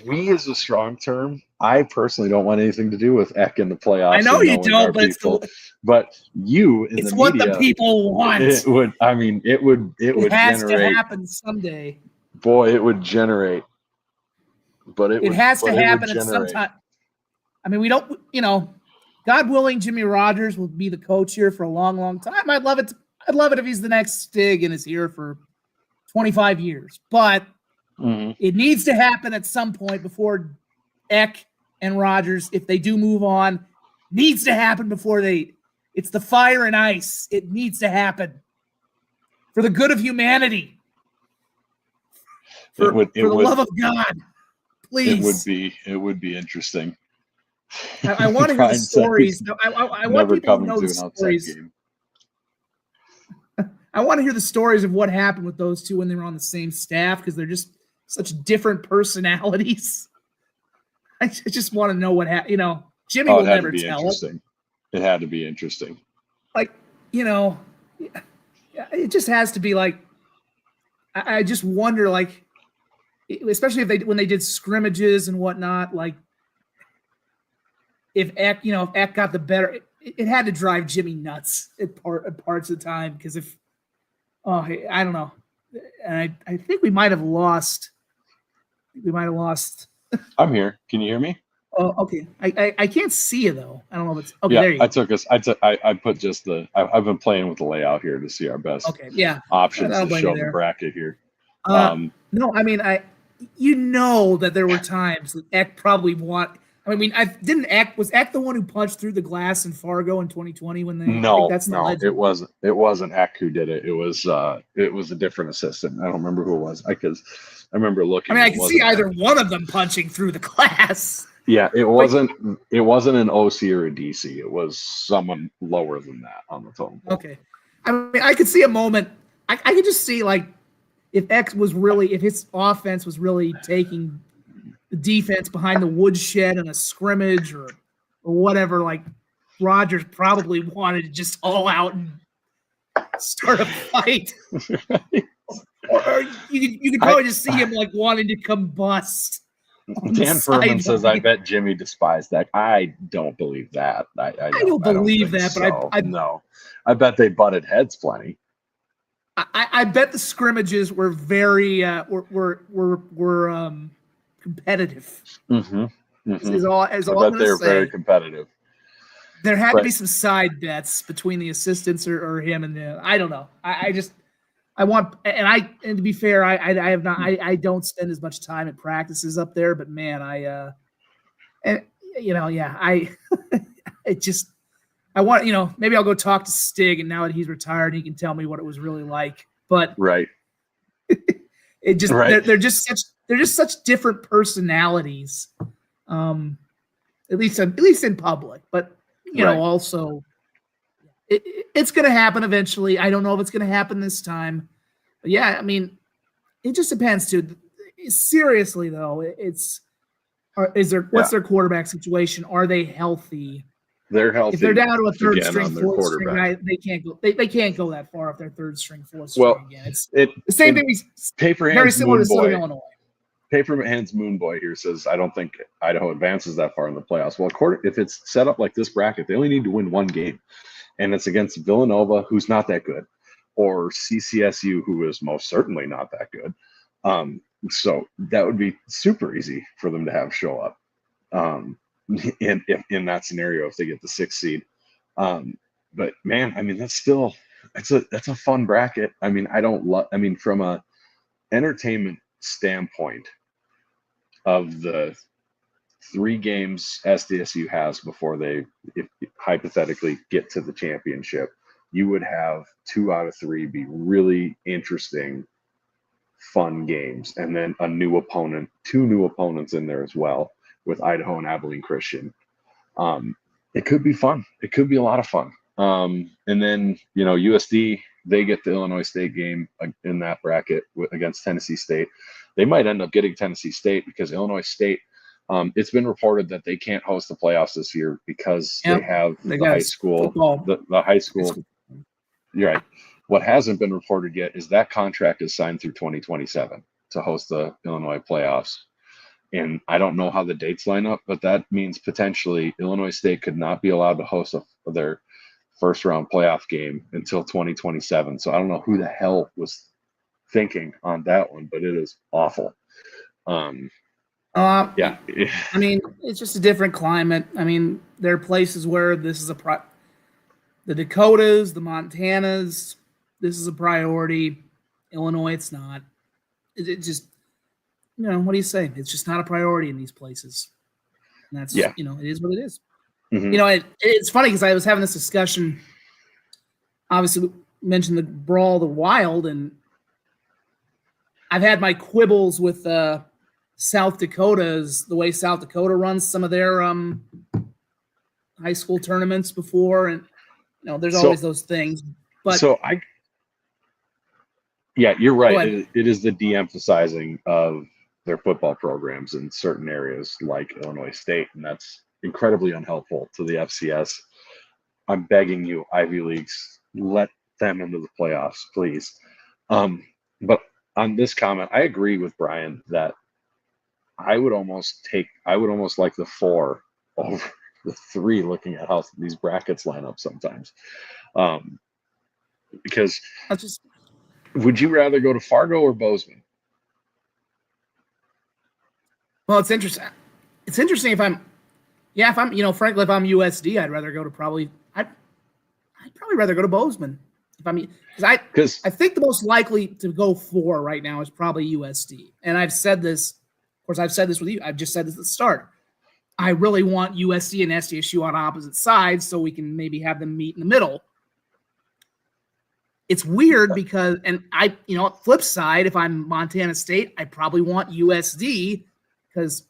We is a strong term. I personally don't want anything to do with Eck in the playoffs. I know you don't, but you in it's the what media, the people want. It would. I mean, it would. It would has generate, to happen someday. Boy, it would generate. But it has to happen at some time. I mean, we don't. God willing, Jimmy Rogers will be the coach here for a long, long time. I'd love it. I'd love it if he's the next Stig and is here for 25 years. But it needs to happen at some point before Eck and Rogers, if they do move on, needs to happen before it's the fire and ice. It needs to happen for the good of humanity. For the love of God, please. It would be interesting. I want to hear the stories. I want people to know the stories. I want to hear the stories of what happened with those two when they were on the same staff because they're just such different personalities. I just want to know what happened. Jimmy will never tell us. It had to be interesting. Like, it just has to be like, I just wonder, like, especially when they did scrimmages and whatnot, like, if Eck got the better, it had to drive Jimmy nuts at parts of the time because I don't know. And I think we might have lost. I'm here. Can you hear me? Oh, okay. I can't see you though. I don't know if it's okay. Yeah, there you go. I put just I've been playing with the layout here to see our best options to show the bracket here. No, I mean that there were times that Eck probably was Eck the one who punched through the glass in Fargo in 2020 when they it wasn't Eck who did it. It was a different assistant. I don't remember who it was because I remember looking. I can see either one of them punching through the glass. Yeah, it wasn't an OC or a DC. It was someone lower than that on the totem pole. Okay. I mean, I could see a moment. I could just see like if his offense was really taking the defense behind the woodshed in a scrimmage or whatever, like Rogers probably wanted to just all out and start a fight. Or you could probably just see him like wanting to combust. Dan Furman says, "I bet Jimmy despised that." I don't believe that. I don't believe that, so. But no, I bet they butted heads plenty. I bet the scrimmages were very were competitive. Is all I bet they were very competitive. There had to be some side bets between the assistants or him and the. I don't know. And to be fair, I have not. I don't spend as much time at practices up there, but man, I want, maybe I'll go talk to Stig, and now that he's retired, he can tell me what it was really like. But right, it just they're just such different personalities, at least in public. But also. It's going to happen eventually. I don't know if it's going to happen this time. But yeah, I mean, it just depends too. Seriously though, What's their quarterback situation? Are they healthy? They're healthy. If they're down to a third again, string, fourth string guy, they can't go. They can't go that far if they're third string, fourth string again. It's the same thing. Very similar to Southern Illinois. Paperman's Moonboy here says, I don't think Idaho advances that far in the playoffs. Well, if it's set up like this bracket, they only need to win one game, and it's against Villanova, who's not that good, or CCSU, who is most certainly not that good. So that would be super easy for them to have show up in that scenario if they get the 6th seed. But man, I mean, that's a fun bracket. I mean, from a entertainment standpoint, of the 3 games SDSU has before they hypothetically get to the championship, you would have 2 out of 3 be really interesting, fun games, and then 2 new opponents in there as well with Idaho and Abilene Christian. It could be fun. It could be a lot of fun. And then, USD, they get the Illinois State game in that bracket against Tennessee State. They might end up getting Tennessee State because Illinois State, it's been reported that they can't host the playoffs this year because they have the high school. The high school. You're right. What hasn't been reported yet is that contract is signed through 2027 to host the Illinois playoffs. And I don't know how the dates line up, but that means potentially Illinois State could not be allowed to host their first round playoff game until 2027. So I don't know who the hell was thinking on that one, but it is awful. Yeah. I mean, it's just a different climate. I mean, there are places where this is the Dakotas, the Montanas, this is a priority. Illinois, it's not. It just, what do you say? It's just not a priority in these places. And that's, it is what it is. Mm-hmm. It's funny because I was having this discussion, obviously mentioned the Brawl, the Wild, and I've had my quibbles with South Dakota's, the way South Dakota runs some of their high school tournaments before, and there's always those things. But you're right. It is the de-emphasizing of their football programs in certain areas like Illinois State, and that's incredibly unhelpful to the FCS. I'm begging you, Ivy Leagues, let them into the playoffs, please. But on this comment, I agree with Brian that I would almost like the 4 over the 3, looking at how these brackets line up sometimes. Because would you rather go to Fargo or Bozeman? Well, it's interesting. It's interesting if I'm frankly, if I'm USD, I'd rather go to I'd probably rather go to Bozeman. Because I think the most likely to go 4 right now is probably USD. And I've said this, of course, I've said this with you. I've just said this at the start. I really want USD and SDSU on opposite sides so we can maybe have them meet in the middle. It's weird because, flip side, if I'm Montana State, I probably want USD because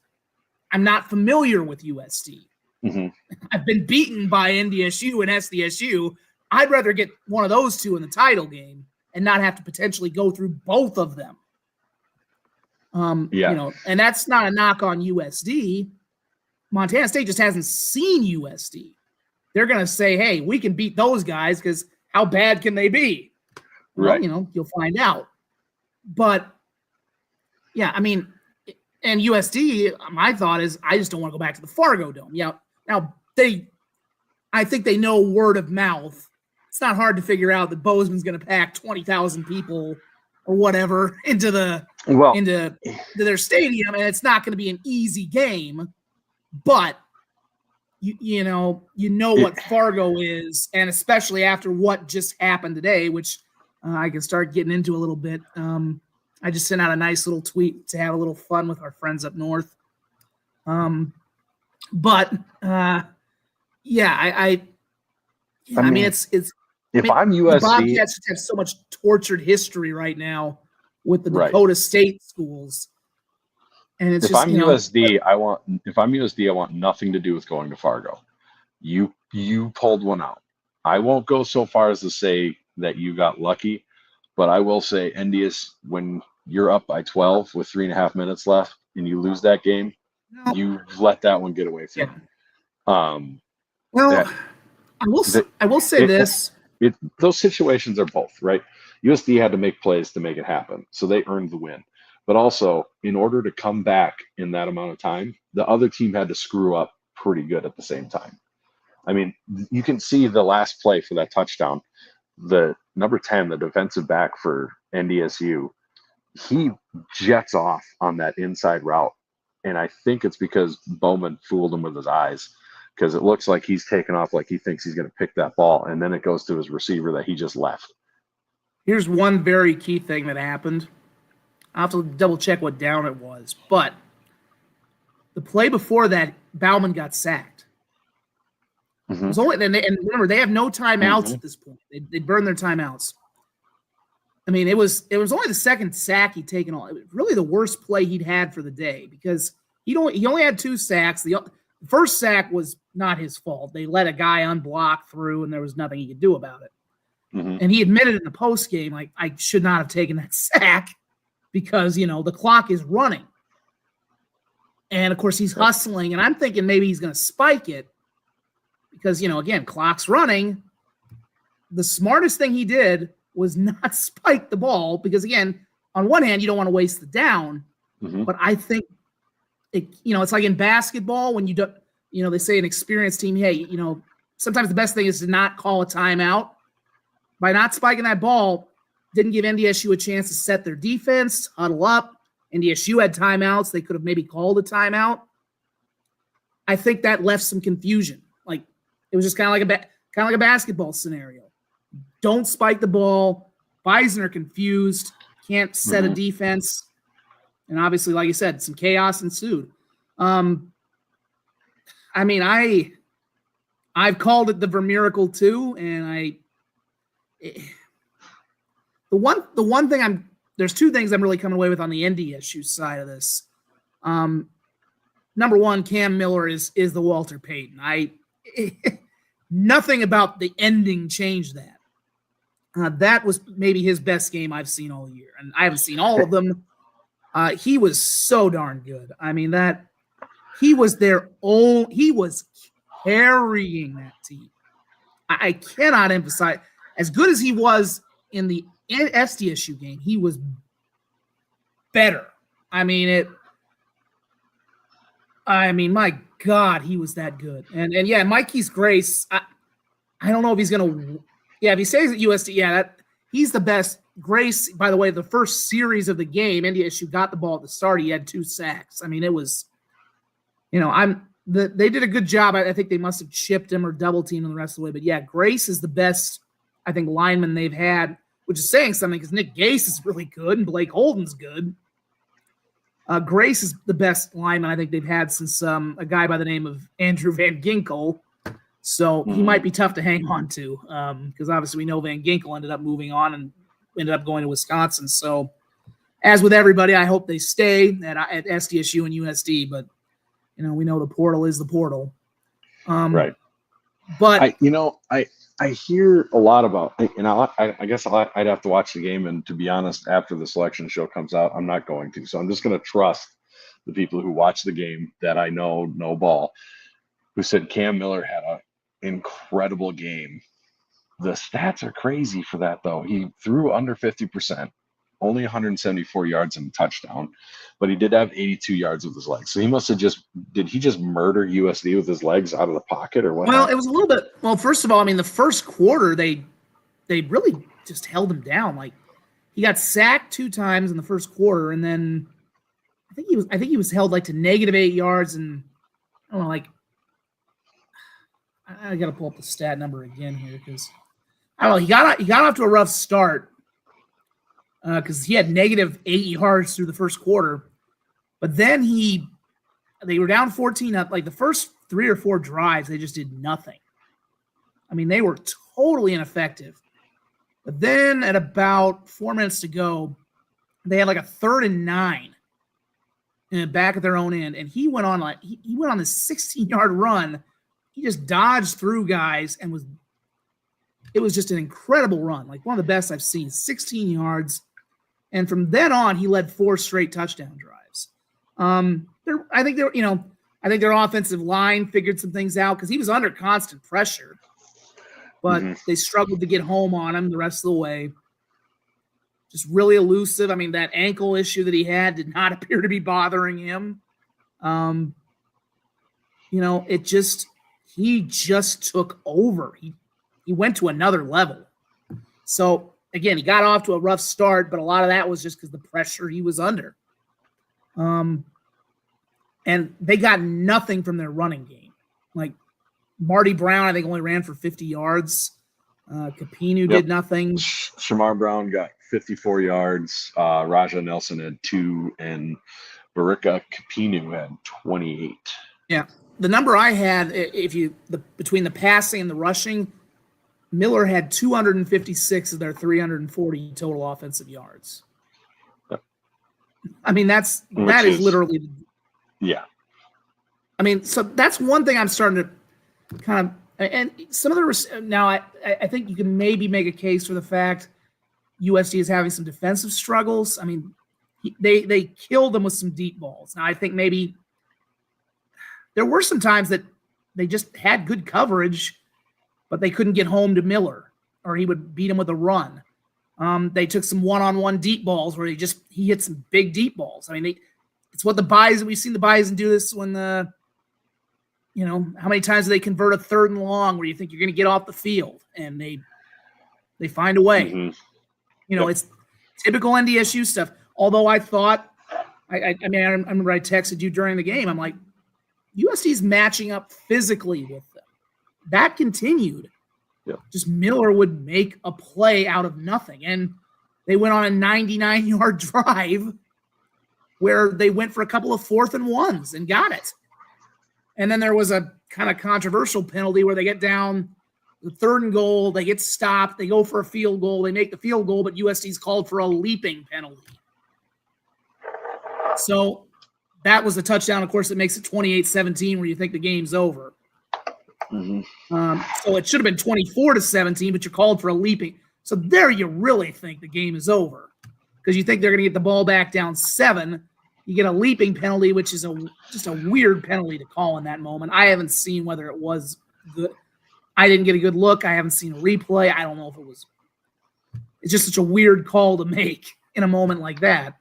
I'm not familiar with USD. Mm-hmm. I've been beaten by NDSU and SDSU. I'd rather get one of those 2 in the title game and not have to potentially go through both of them. And that's not a knock on USD. Montana State just hasn't seen USD. They're going to say, hey, we can beat those guys because how bad can they be? Right. Well, you'll find out. But, and USD, my thought is I just don't want to go back to the Fargo Dome. Now, I think they know word of mouth. It's not hard to figure out that Bozeman's going to pack 20,000 people or whatever into their stadium, and it's not going to be an easy game. But you know what Fargo is, and especially after what just happened today, which I can start getting into a little bit. I just sent out a nice little tweet to have a little fun with our friends up north. I mean, it's. If I'm USD, the Bobcats have so much tortured history right now with the Dakota State schools, and it's if I'm USD, I want nothing to do with going to Fargo. You pulled one out. I won't go so far as to say that you got lucky, but I will say NDS, when you're up by 12 with 3.5 minutes left and you lose that game, No. You let that one get away from you. Well, I will say this. Those situations are both, right? USD had to make plays to make it happen, so they earned the win. But also, in order to come back in that amount of time, the other team had to screw up pretty good at the same time. I mean, you can see the last play for that touchdown. The number 10, the defensive back for NDSU, he jets off on that inside route. And I think it's because Bowman fooled him with his eyes, because it looks like he's taken off like he thinks he's going to pick that ball. And then it goes to his receiver that he just left. Here's one very key thing that happened. I'll have to double check what down it was. But the play before that, Bauman got sacked. Mm-hmm. It was only, and remember, they have no timeouts at this point. They burn their timeouts. I mean, it was only the second sack he'd taken on. It was really the worst play he'd had for the day, because he only had 2 sacks. The first sack was not his fault. They let a guy unblock through, and there was nothing he could do about it. Mm-hmm. And he admitted in the post game, like, I should not have taken that sack because, the clock is running. And of course he's hustling, and I'm thinking maybe he's going to spike it because, again, clock's running. The smartest thing he did was not spike the ball because, again, on one hand, you don't want to waste the down, but I think it's like in basketball when you don't, they say an experienced team, hey, sometimes the best thing is to not call a timeout. By not spiking that ball, didn't give NDSU a chance to set their defense, huddle up. NDSU had timeouts. They could have maybe called a timeout. I think that left some confusion. Like, it was just kind of like a basketball scenario. Don't spike the ball. Bison are confused. Can't set a defense. And obviously, like you said, some chaos ensued. I mean, I've called it the Vermiracle too, and the one thing there's 2 things I'm really coming away with on the NDSU side of this. Number 1, Cam Miller is the Walter Payton. Nothing about the ending changed that. That was maybe his best game I've seen all year, and I haven't seen all of them. He was so darn good. I mean, he was carrying that team. I cannot emphasize, as good as he was in the SDSU game, he was better. I mean, my God, he was that good. And yeah, Mikey's Grace, I don't know if he's going to – if he stays at USD, he's the best. Grace, by the way, the first series of the game, NDSU got the ball at the start. He had 2 sacks. I mean, it was – they did a good job. I think they must have chipped him or double-teamed him the rest of the way. But, yeah, Grace is the best, I think, lineman they've had, which is saying something because Nick Gase is really good and Blake Holden's good. Grace is the best lineman I think they've had since a guy by the name of Andrew Van Ginkel. So he might be tough to hang on to because obviously we know Van Ginkel ended up moving on and ended up going to Wisconsin. So as with everybody, I hope they stay at SDSU and USD. But, we know the portal is the portal. Right. But I hear a lot about, and I guess I'd have to watch the game. And to be honest, after the selection show comes out, I'm not going to. So I'm just going to trust the people who watch the game that I know ball, who said Cam Miller had an incredible game. The stats are crazy for that, though. He threw under 50%, only 174 yards and a touchdown, but he did have 82 yards with his legs. So he must have did he just murder USD with his legs out of the pocket or what? Well, it was a little bit, first of all, I mean, the first quarter, they really just held him down. Like, he got sacked 2 times in the first quarter, and then I think he was held like to -8 yards, and I don't know, like, I got to pull up the stat number again here because I don't know. He got off to a rough start because he had -8 yards through the first quarter, but then they were down 14 up. Like the first 3 or 4 drives, they just did nothing. I mean, they were totally ineffective. But then at about 4 minutes to go, they had like a 3rd and 9 in the back of their own end, and he went on he went on this 16-yard run. He just dodged through guys and it was just an incredible run, like one of the best I've seen, 16 yards. And from then on, he led 4 straight touchdown drives. I think their offensive line figured some things out because he was under constant pressure, but they struggled to get home on him the rest of the way. Just really elusive. I mean, that ankle issue that he had did not appear to be bothering him. He just took over. He went to another level. So again, he got off to a rough start, but a lot of that was just because the pressure he was under. And they got nothing from their running game. Like Marty Brown, I think only ran for 50 yards. Capinu did nothing. Shamar Brown got 54 yards. Raja Nelson had 2, and Barika Capinu had 28. Yeah. The number I had, between the passing and the rushing, Miller had 256 of their 340 total offensive yards. Yep. I mean, that is literally. Yeah. I mean, so that's one thing I'm starting to kind of, and some of the now I think you can maybe make a case for the fact USD is having some defensive struggles. I mean, they killed them with some deep balls. Now I think maybe there were some times that they just had good coverage, but they couldn't get home to Miller, or he would beat him with a run. They took some one-on-one deep balls where he hit some big deep balls. I mean, it's what the Bison, we've seen the Bison do this when how many times do they convert a 3rd and long where you think you're going to get off the field, and they find a way. It's typical NDSU stuff. Although I thought, I remember I texted you during the game. I'm like, USD's matching up physically with them. That continued. Yeah. Just Miller would make a play out of nothing. And they went on a 99-yard drive where they went for a couple of 4th and 1s and got it. And then there was a kind of controversial penalty where they get down the 3rd and goal, they get stopped, they go for a field goal, they make the field goal, but USD's called for a leaping penalty. So that was the touchdown, of course, that makes it 28-17 where you think the game's over. So it should have been 24-17, but you're called for a leaping. So there you really think the game is over because you think they're going to get the ball back down 7. You get a leaping penalty, which is just a weird penalty to call in that moment. I haven't seen whether it was good. I didn't get a good look. I haven't seen a replay. I don't know if it was. It's just such a weird call to make in a moment like that.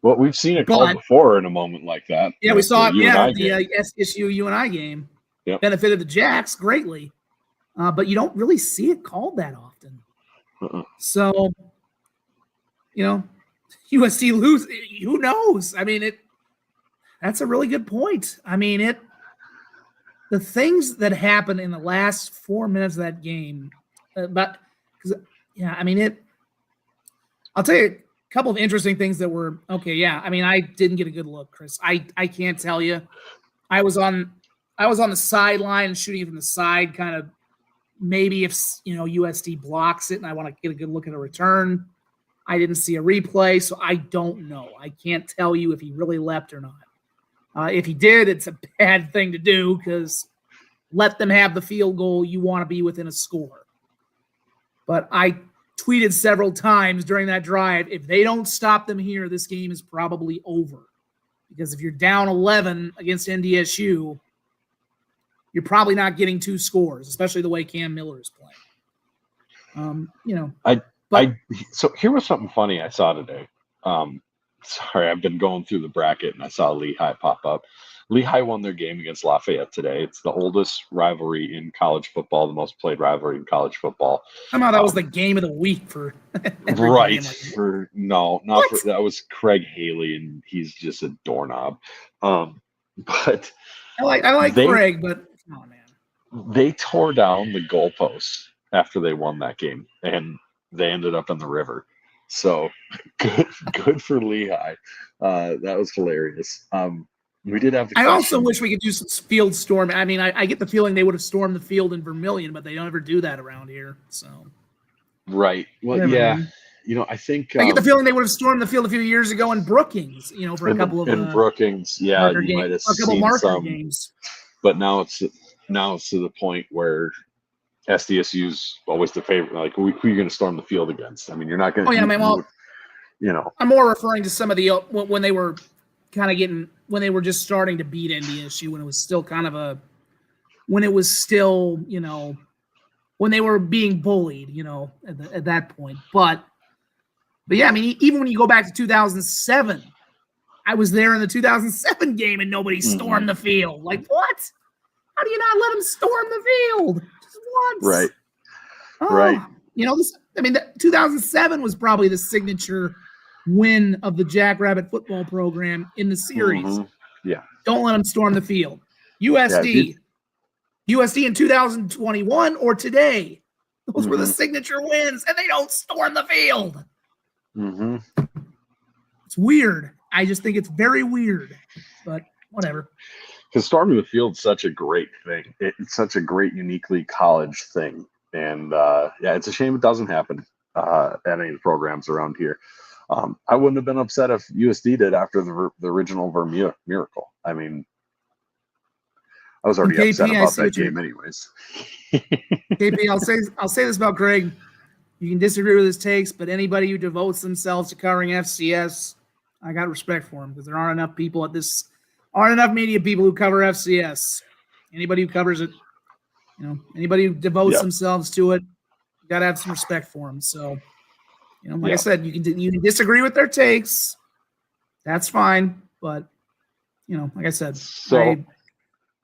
Well, we've seen it called before in a moment like that. Yeah, we saw it. Yeah, the SSU UNI game benefited the Jacks greatly, but you don't really see it called that often. So, USD lose. Who knows? I mean, that's a really good point. I mean, the things that happened in the last 4 minutes of that game, I'll tell you a couple of interesting things that were okay. Yeah, I mean, I didn't get a good look, Chris. I can't tell you. I was on the sideline shooting from the side, kind of maybe if USD blocks it and I want to get a good look at a return. I didn't see a replay, so I don't know. I can't tell you if he really leapt or not. If he did, it's a bad thing to do because let them have the field goal. You want to be within a score. But I tweeted several times during that drive, if they don't stop them here, this game is probably over. Because if you're down 11 against NDSU, you're probably not getting 2 scores, especially the way Cam Miller is playing. So here was something funny I saw today. Sorry, I've been going through the bracket and I saw Lehigh pop up. Lehigh won their game against Lafayette today. It's the oldest rivalry in college football, the most played rivalry in college football. Somehow that was the game of the week for right. That was Craig Haley, and he's just a doorknob. But I like Craig, but come on, man. They tore down the goalposts after they won that game, and they ended up in the river. So good for Lehigh. That was hilarious. We did have. I also wish we could do some field storm. I mean, I get the feeling they would have stormed the field in Vermilion, but they don't ever do that around here. So, right. Well, yeah. I think I get the feeling they would have stormed the field a few years ago in Brookings. For a couple of Brookings, yeah, you might have seen some games. But now it's to the point where SDSU's always the favorite. Like, who are you going to storm the field against? I mean, you're not going to. Oh yeah, I'm more referring to some of the when they were kind of getting when they were just starting to beat NDSU, when it was still when it was still, when they were being bullied, at that point. But yeah, I mean, even when you go back to 2007, I was there in the 2007 game and nobody stormed the field. Like, what? How do you not let them storm the field just once? Right. Oh, right. 2007 was probably the signature win of the Jackrabbit football program in the series. Yeah. Don't let them storm the field. USD in 2021 or today, those were the signature wins, and they don't storm the field. It's weird. I just think it's very weird, but whatever. Because storming the field is such a great thing. It's such a great, uniquely college thing. And it's a shame it doesn't happen at any of the programs around here. I wouldn't have been upset if USD did after the original Vermeer miracle. I mean, I was already upset about that game anyways. KP, I'll say this about Craig. You can disagree with his takes, but anybody who devotes themselves to covering FCS, I got respect for him because there aren't enough media people who cover FCS. Anybody who covers it, anybody who devotes themselves to it, you got to have some respect for them. So, I said, you can disagree with their takes. That's fine. But, like I said,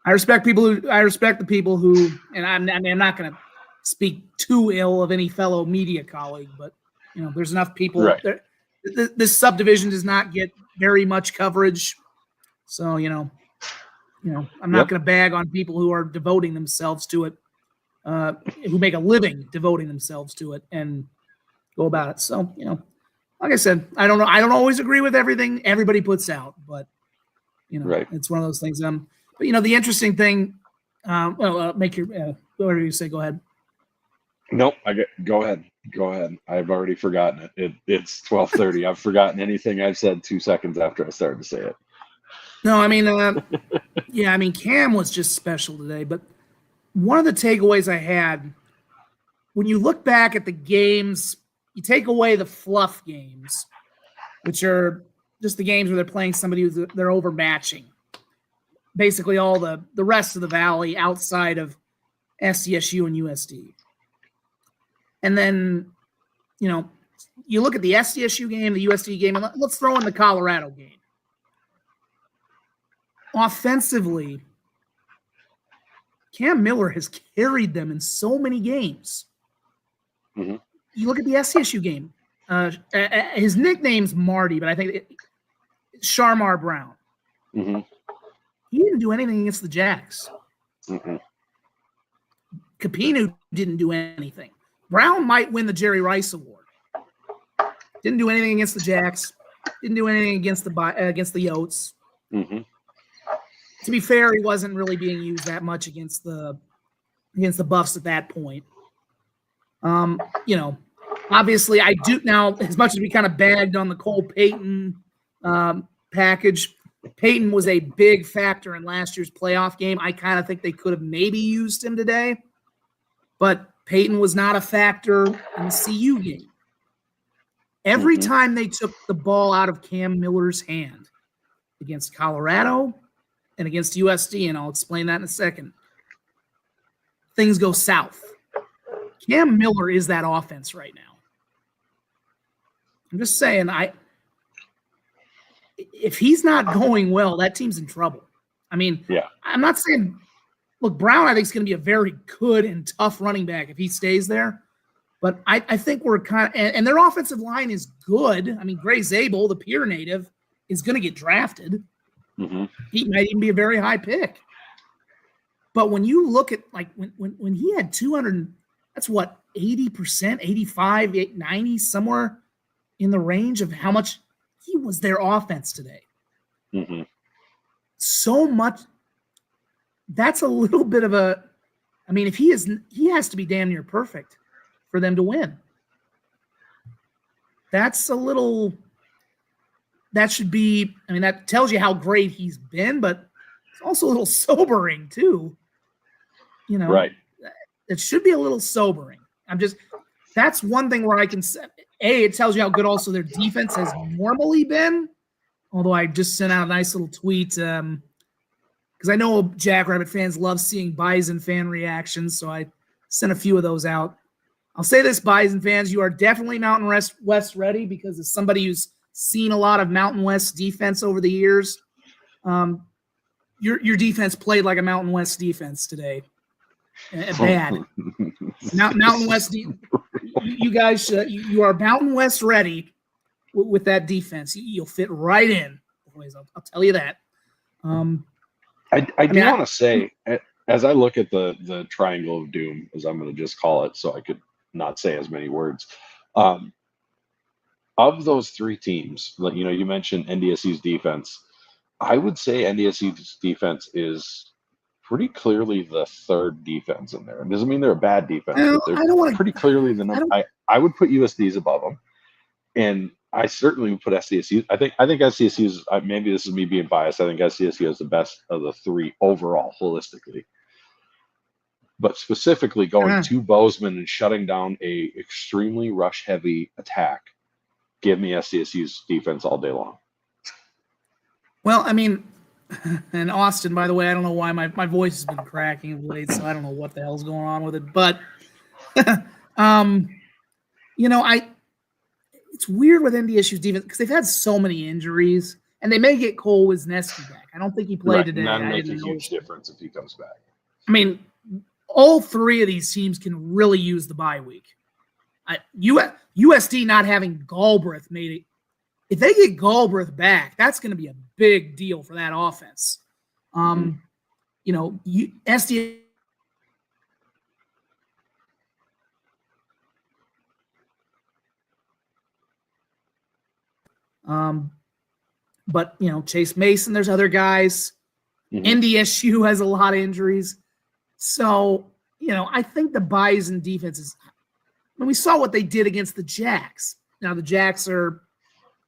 I respect the people who, and I'm not going to speak too ill of any fellow media colleague, but, there's enough people. Right. This subdivision does not get very much coverage. So, I'm not going to bag on people who are devoting themselves to it, who make a living devoting themselves to it and go about it. So, like I said, I don't know. I don't always agree with everything everybody puts out, but, it's one of those things. But, the interesting thing, make your, whatever you say, go ahead. Nope. Go ahead. I've already forgotten it. It's 12:30. I've forgotten anything I've said 2 seconds after I started to say it. No, Cam was just special today. But one of the takeaways I had, when you look back at the games, you take away the fluff games, which are just the games where they're playing somebody who they're overmatching. Basically all the rest of the Valley outside of SDSU and USD. And then, you look at the SDSU game, the USD game, and let's throw in the Colorado game. Offensively, Cam Miller has carried them in so many games. You look at the SDSU game. His nickname's Marty, but I think Sharmar Brown. He didn't do anything against the Jacks. Capinu didn't do anything. Brown might win the Jerry Rice Award. Didn't do anything against the Jacks. Didn't do anything against the Yotes. To be fair, he wasn't really being used that much against the Buffs at that point. Obviously I do now, as much as we kind of bagged on the Cole Payton package, Payton was a big factor in last year's playoff game. I kind of think they could have maybe used him today, but Payton was not a factor in the CU game. Every time they took the ball out of Cam Miller's hand against Colorado and against USD, and I'll explain that in a second, things go south. Cam Miller is that offense right now. I'm just saying, if he's not going well, that team's in trouble. I mean, I'm not saying, look, Brown, I think is going to be a very good and tough running back if he stays there. But I think we're kind of, and their offensive line is good. I mean, Gray Zabel, the Pierre native, is going to get drafted. He might even be a very high pick. But when you look at, like, when he had 200, that's what, 80%, 85, 90, somewhere in the range of how much he was their offense today. So much. That's a little bit of a, I mean, if he has to be damn near perfect for them to win. That's a little, that should be, I mean, that tells you how great he's been, but it's also a little sobering too. Right. It should be a little sobering. That's one thing where I can say, it tells you how good also their defense has normally been, Although I just sent out a nice little tweet because I know Jackrabbit fans love seeing Bison fan reactions, so I sent a few of those out. I'll say this, Bison fans, you are definitely Mountain West ready, because as somebody who's seen a lot of Mountain West defense over the years, your defense played like a Mountain West defense today. Bad. Mountain West, you guys, you are Mountain West ready with that defense. You'll fit right in. I'll tell you that. I do want to say, as I look at the triangle of doom, as I'm going to just call it, so I could not say as many words, of those three teams, like, you mentioned NDSU's defense. I would say NDSU's defense is pretty clearly the third defense in there. It doesn't mean they're a bad defense, but they're pretty clearly the number. I would put USD's above them, and I certainly would put SDSU. I think SDSU's, maybe this is me being biased, I think SDSU is the best of the three overall, holistically. But specifically going to Bozeman and shutting down a extremely rush-heavy attack, give me SDSU's defense all day long. Well, I mean, and Austin, by the way, I don't know why my voice has been cracking of late, so I don't know what the hell's going on with it. But, it's weird with NDSU's defense because they've had so many injuries, and they may get Cole Wisniewski back. I don't think he played today. That'll make a huge difference if he comes back. I mean, all three of these teams can really use the bye week. USD not having Galbraith made it. If they get Galbraith back, that's going to be a big deal for that offense. SD. But Chase Mason, there's other guys. NDSU has a lot of injuries. So, I think the Bison defense is, when we saw what they did against the Jacks. Now the Jacks are,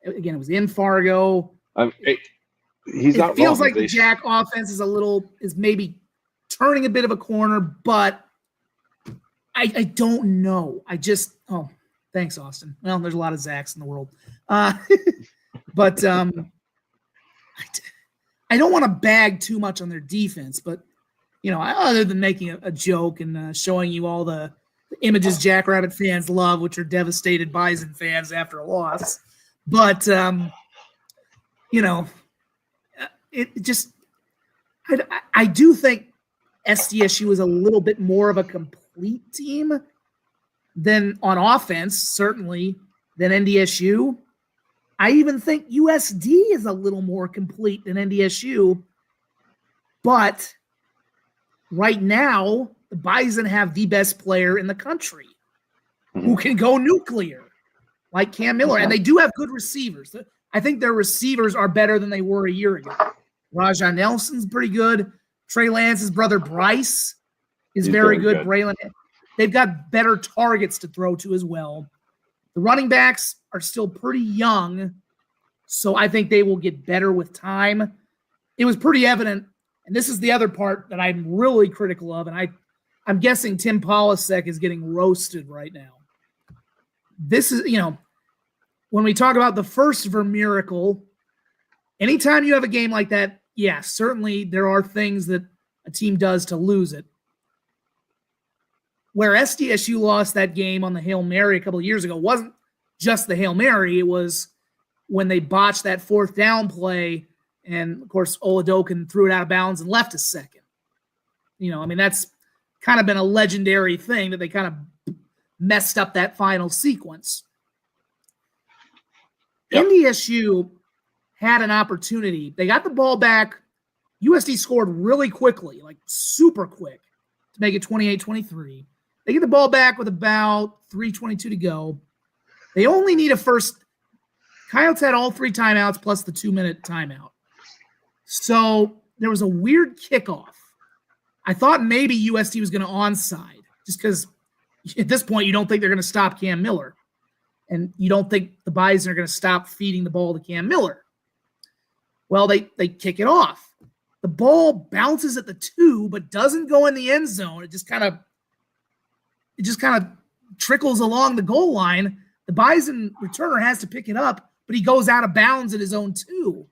again, it was in Fargo. It feels like the Jack offense is maybe turning a bit of a corner, but I don't know. Thanks, Austin. Well, there's a lot of Zachs in the world. But I don't want to bag too much on their defense, but other than making a joke and showing you all the images Jackrabbit fans love, which are devastated Bison fans after a loss. But I do think SDSU is a little bit more of a complete team than on offense, certainly, than NDSU. I even think USD is a little more complete than NDSU. But right now, the Bison have the best player in the country who can go nuclear, like Cam Miller. And they do have good receivers. I think their receivers are better than they were a year ago. Rajah Nelson's pretty good. Trey Lance's brother Bryce is very good. Braylon, they've got better targets to throw to as well. The running backs are still pretty young, so I think they will get better with time. It was pretty evident, and this is the other part that I'm really critical of, and I'm guessing Tim Polasek is getting roasted right now. This is, when we talk about the first Vermiracle, anytime you have a game like that, yeah, certainly there are things that a team does to lose it. Where SDSU lost that game on the Hail Mary a couple of years ago wasn't just the Hail Mary. It was when they botched that fourth down play, and, of course, Oladokin threw it out of bounds and left a second. That's kind of been a legendary thing that they kind of messed up that final sequence. Yep. NDSU had an opportunity. They got the ball back. USD scored really quickly, like super quick, to make it 28-23. They get the ball back with about 3:22 to go. They only need a first. Coyotes had all three timeouts plus the 2-minute timeout. So there was a weird kickoff. I thought maybe USD was going to onside, just because at this point you don't think they're going to stop Cam Miller. And you don't think the Bison are going to stop feeding the ball to Cam Miller. Well, they kick it off. The ball bounces at the 2, but doesn't go in the end zone. It just kind of trickles along the goal line. The Bison returner has to pick it up, but he goes out of bounds at his own 2.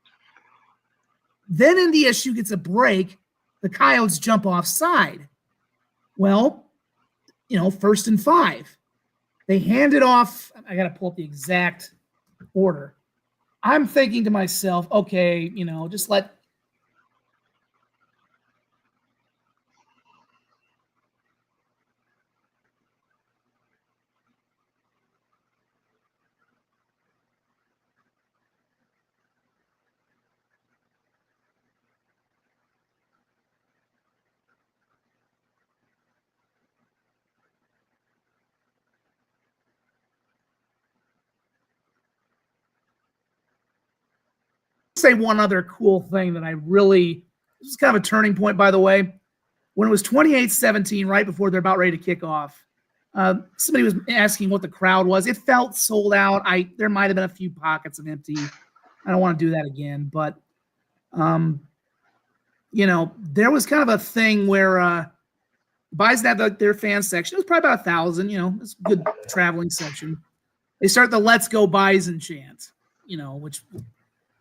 Then NDSU gets a break. The Coyotes jump offside. Well, 1st and 5. They hand it off. I got to pull up the exact order. I'm thinking to myself, okay, just let say one other cool thing that this is kind of a turning point, by the way. When it was 28-17, right before they're about ready to kick off, somebody was asking what the crowd was. It felt sold out. There might have been a few pockets of empty. I don't want to do that again, but there was kind of a thing where Bison had their fan section. It was probably about 1,000. It's a good traveling section. They start the "Let's Go Bison" chant. Which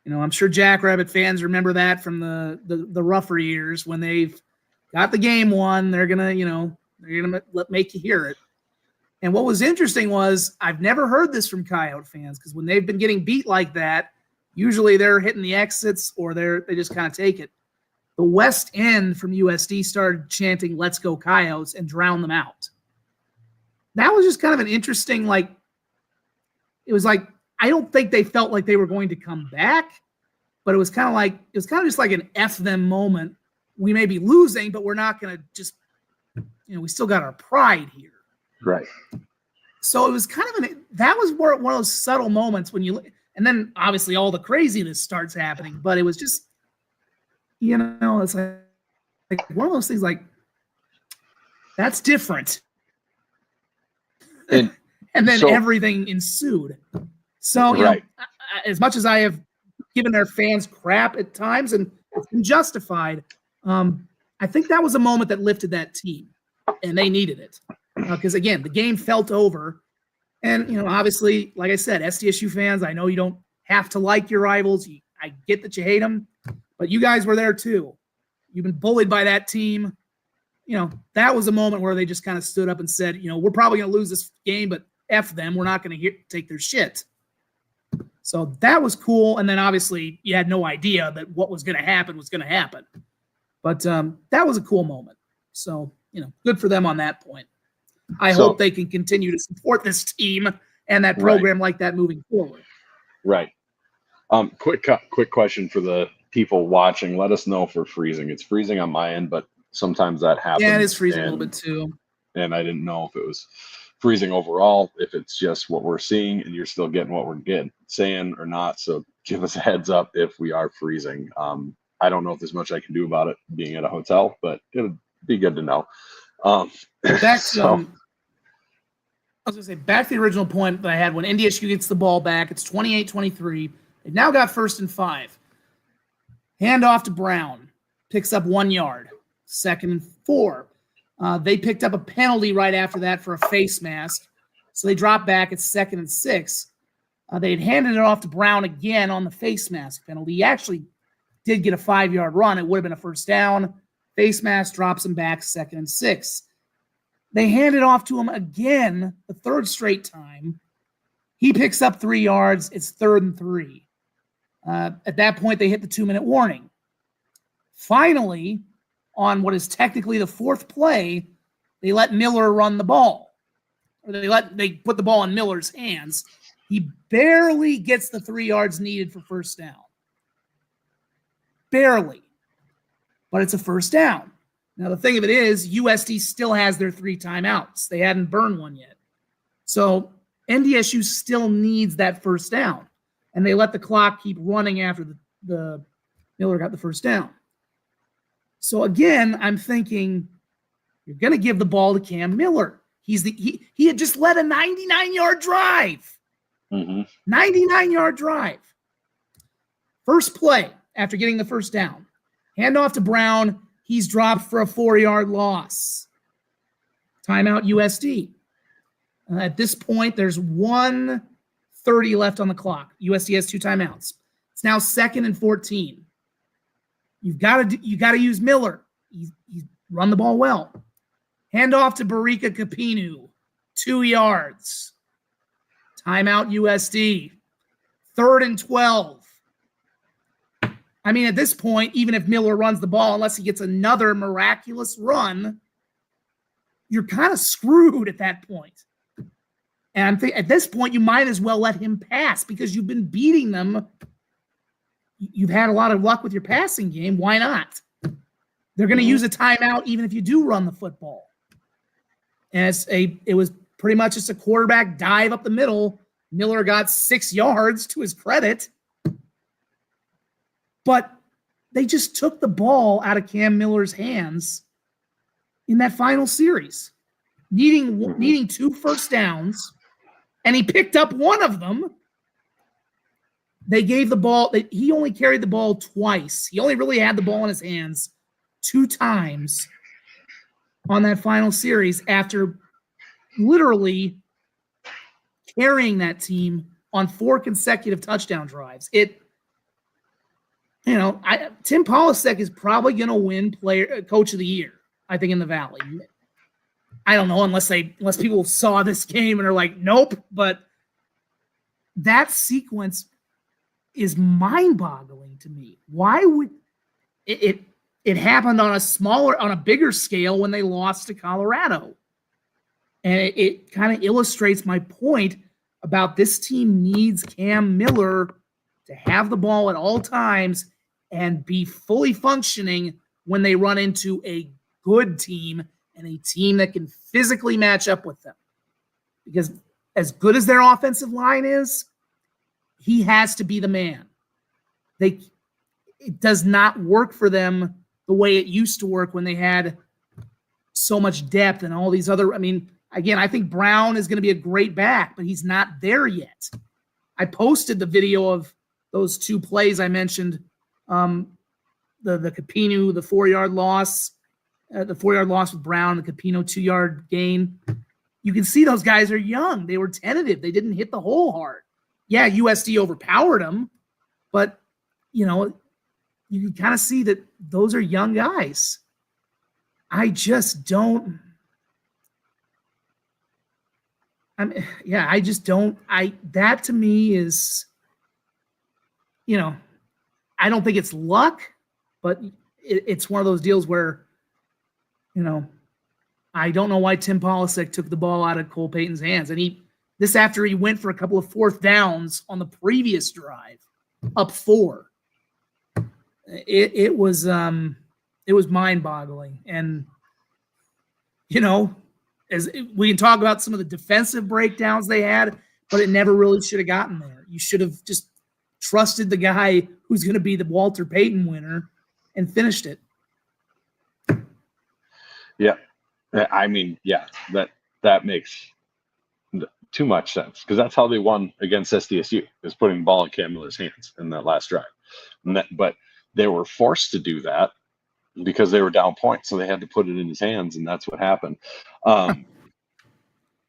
I'm sure Jackrabbit fans remember that from the rougher years when they've got the game won. They're gonna make you hear it. And what was interesting was I've never heard this from Coyote fans, because when they've been getting beat like that, usually they're hitting the exits or they just kind of take it. The West End from USD started chanting "Let's Go Coyotes" and drowned them out. That was just kind of an interesting, it was like, I don't think they felt like they were going to come back, but it was kind of just like an F them moment. We may be losing, but we're not going to just, we still got our pride here. Right. So it was kind of that was one of those subtle moments when and then obviously all the craziness starts happening, but it was just, it's like one of those things that's different. And then everything ensued. So, as much as I have given their fans crap at times, and it's been justified, I think that was a moment that lifted that team, and they needed it. Because, again, the game felt over. And, obviously, like I said, SDSU fans, I know you don't have to like your rivals. I get that you hate them, but you guys were there too. You've been bullied by that team. That was a moment where they just kind of stood up and said, we're probably going to lose this game, but F them. We're not going to take their shit. So that was cool. And then obviously you had no idea that what was going to happen was going to happen. But that was a cool moment. So, good for them on that point. I hope they can continue to support this team and that program like that moving forward. Right. Quick question for the people watching. Let us know if we're freezing. It's freezing on my end, but sometimes that happens. Yeah, it is freezing a little bit too. And I didn't know if it was freezing overall, if it's just what we're seeing and you're still getting what we're saying or not. So give us a heads up if we are freezing. I don't know if there's much I can do about it being at a hotel, but it would be good to know. Back to the original point that I had when NDSU gets the ball back. It's 28-23. They've now got 1st and 5. Hand off to Brown. Picks up 1 yard. 2nd and 4. They picked up a penalty right after that for a face mask. So they drop back. It's 2nd and 6. They'd handed it off to Brown again on the face mask penalty. He actually did get a 5-yard run. It would have been a 1st down. Face mask drops him back, 2nd and 6. They hand it off to him again, the 3rd straight time. He picks up 3 yards. It's 3rd and 3. At that point, they hit the 2-minute warning. Finally, on what is technically the 4th play, they let Miller run the ball. Or they put the ball in Miller's hands. He barely gets the 3 yards needed for 1st down. Barely. But it's a 1st down. Now, the thing of it is, USD still has their 3 timeouts. They hadn't burned one yet. So NDSU still needs that 1st down. And they let the clock keep running after the Miller got the 1st down. So again, I'm thinking, you're going to give the ball to Cam Miller. He had just led a 99-yard drive. 99-yard drive. First play after getting the 1st down. Hand off to Brown. He's dropped for a 4-yard loss. Timeout USD. At this point, there's 1:30 left on the clock. USD has 2 timeouts. It's now 2nd and 14. You got to use Miller. He's run the ball well. Hand off to Barika Kapinu, 2 yards. Timeout USD. 3rd and 12. I mean, at this point, even if Miller runs the ball, unless he gets another miraculous run, you're kind of screwed at that point. And at this point, you might as well let him pass because you've been beating them. You've had a lot of luck with your passing game. Why not? They're going to use a timeout even if you do run the football. And it was pretty much just a quarterback dive up the middle. Miller got 6 yards to his credit. But they just took the ball out of Cam Miller's hands in that final series, needing 2 first downs, and he picked up one of them. They gave the ball. He only carried the ball twice. He only really had the ball in his hands 2 times on that final series after literally carrying that team on 4 consecutive touchdown drives. Tim Polasek is probably going to win coach of the year, I think, in the Valley. I don't know unless people saw this game and are like, nope. But that sequence is mind-boggling to me. Why would it happened on a bigger scale when they lost to Colorado. And it kind of illustrates my point about this team needs Cam Miller to have the ball at all times and be fully functioning when they run into a good team and a team that can physically match up with them. Because as good as their offensive line is, he has to be the man. It does not work for them the way it used to work when they had so much depth and all these other. I mean, again, I think Brown is going to be a great back, but he's not there yet. I posted the video of those 2 plays I mentioned, the Capino, the 4-yard loss, with Brown, the Capino 2-yard gain. You can see those guys are young. They were tentative. They didn't hit the hole hard. Yeah, USD overpowered them, but, you can kind of see that those are young guys. I just don't. That to me is, I don't think it's luck, but it's one of those deals where, I don't know why Tim Polasek took the ball out of Cole Payton's hands. And after he went for a couple of 4th downs on the previous drive, up 4. It was mind-boggling. And, as we can talk about some of the defensive breakdowns they had, but it never really should have gotten there. You should have just trusted the guy who's going to be the Walter Payton winner and finished it. Yeah. I mean, yeah, that makes too much sense because that's how they won against SDSU, is putting the ball in Cam Miller's hands in that last drive. But they were forced to do that because they were down points, so they had to put it in his hands, and that's what happened.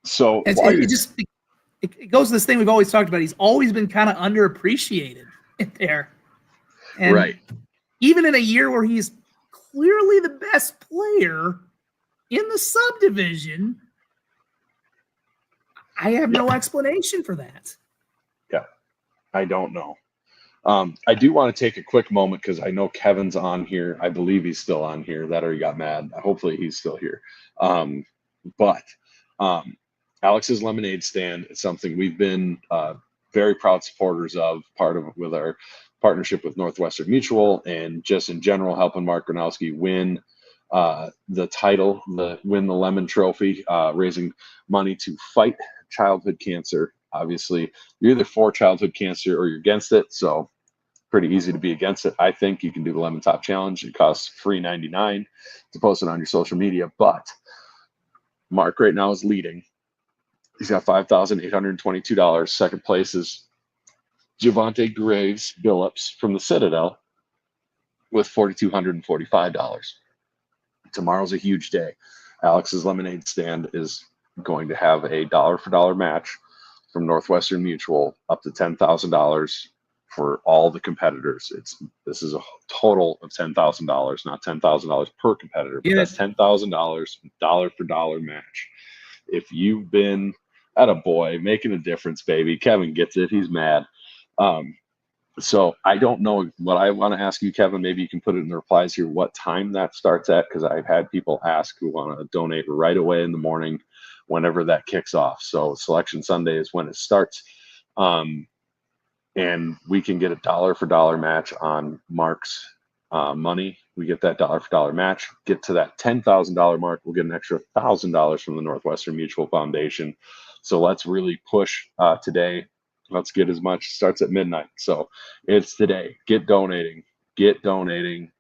So it goes to this thing we've always talked about. He's always been kind of underappreciated there. And right. Even in a year where he's clearly the best player in the subdivision, I have no explanation for that. Yeah, I don't know. I do want to take a quick moment because I know Kevin's on here. I believe he's still on here. That or he got mad. Hopefully he's still here. But Alex's Lemonade Stand is something we've been very proud supporters of, with our partnership with Northwestern Mutual, and just in general helping Mark Gronowski win the title, win the Lemon Trophy, raising money to fight childhood cancer. Obviously, you're either for childhood cancer or you're against it. So pretty easy to be against it. I think you can do the Lemon Top Challenge. It costs $3.99 to post it on your social media. But Mark right now is leading. He's got $5,822. Second place is Javante Graves Billups from the Citadel with $4,245. Tomorrow's a huge day. Alex's Lemonade Stand is going to have a dollar-for-dollar match from Northwestern Mutual up to $10,000 for all the competitors. This is a total of $10,000, not $10,000 per competitor, but that's $10,000 dollar for dollar match. If you've been at a boy making a difference, baby, Kevin gets it. He's mad. So I don't know what I want to ask you, Kevin. Maybe you can put it in the replies here, what time that starts at, because I've had people ask who want to donate right away in the morning, whenever that kicks off. So Selection Sunday is when it starts. And we can get a dollar for dollar match on Mark's money. We get that dollar for dollar match. Get to that $10,000 mark, we'll get an extra $1,000 from the Northwestern Mutual Foundation. So let's really push today. Let's get as much. Starts at midnight, so it's today. Get donating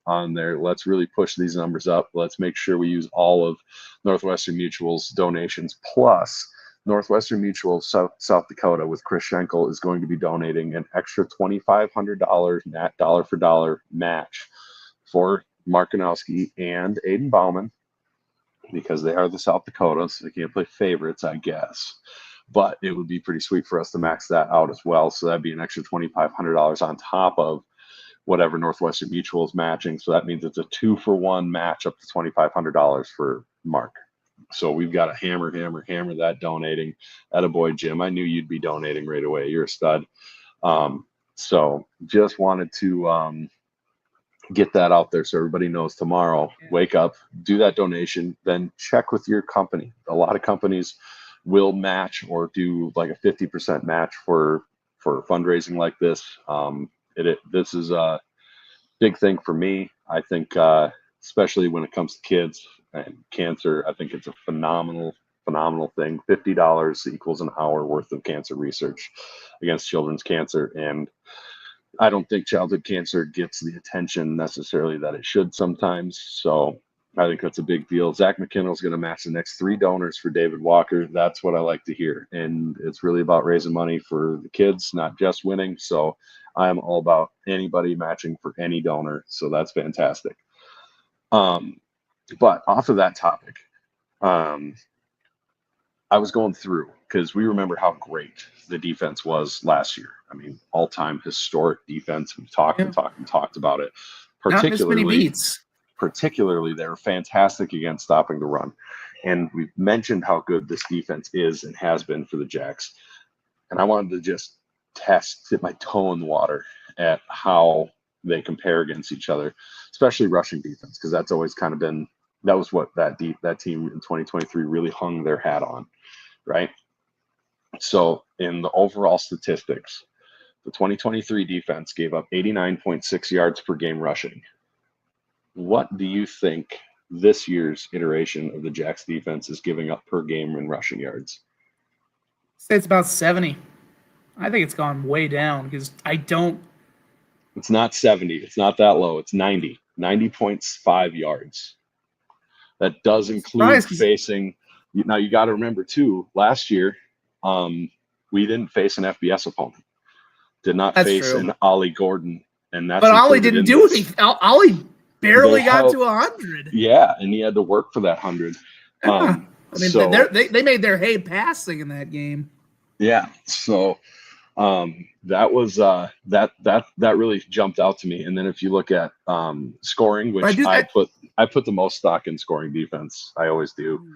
on there. Let's really push these numbers up. Let's make sure we use all of Northwestern Mutual's donations, plus Northwestern Mutual South Dakota with Chris Schenkel is going to be donating an extra $2,500 net dollar for dollar match for Mark Ganowski and Aiden Bauman, because they are the South Dakotas. So they can't play favorites, I guess. But it would be pretty sweet for us to max that out as well. So that'd be an extra $2,500 on top of whatever Northwestern Mutual is matching. So that means it's a 2-for-1 match up to $2,500 for Mark. So we've got to hammer that donating. Attaboy, Jim. I knew you'd be donating right away. You're a stud. So just wanted to get that out there so everybody knows tomorrow. Wake up, do that donation, then check with your company. A lot of companies will match or do like a 50% match for fundraising like this. This is a big thing for me. I think, especially when it comes to kids and cancer, I think it's a phenomenal thing. $50 equals an hour worth of cancer research against children's cancer. And I don't think childhood cancer gets the attention necessarily that it should sometimes. So I think that's a big deal. Zach McKinnell is going to match the next 3 donors for David Walker. That's what I like to hear. And it's really about raising money for the kids, not just winning. So I'm all about anybody matching for any donor. So that's fantastic. But off of that topic, I was going through, because we remember how great the defense was last year. I mean, all-time historic defense. We've talked about it. Particularly, they were fantastic against stopping the run. And we've mentioned how good this defense is and has been for the Jacks. And I wanted to just dip my toe in the water at how they compare against each other, especially rushing defense, because that's always kind of been, that was what that team in 2023 really hung their hat on, right? So in the overall statistics, the 2023 defense gave up 89.6 yards per game rushing. What do you think this year's iteration of the Jacks defense is giving up per game in rushing yards? Say it's about 70. I think it's gone way down because It's not 70. It's not that low. It's 90. 90.5 yards. That does include facing. Now you got to remember too. Last year, we didn't face an FBS opponent. Did not face an Ollie Gordon, and that's. But Ollie didn't do anything. Ollie barely got to 100. Yeah, and he had to work for that 100. Yeah. I mean, they made their hay passing in that game. Yeah, so that was that really jumped out to me. And then if you look at scoring, which I put the most stock in scoring defense. I always do.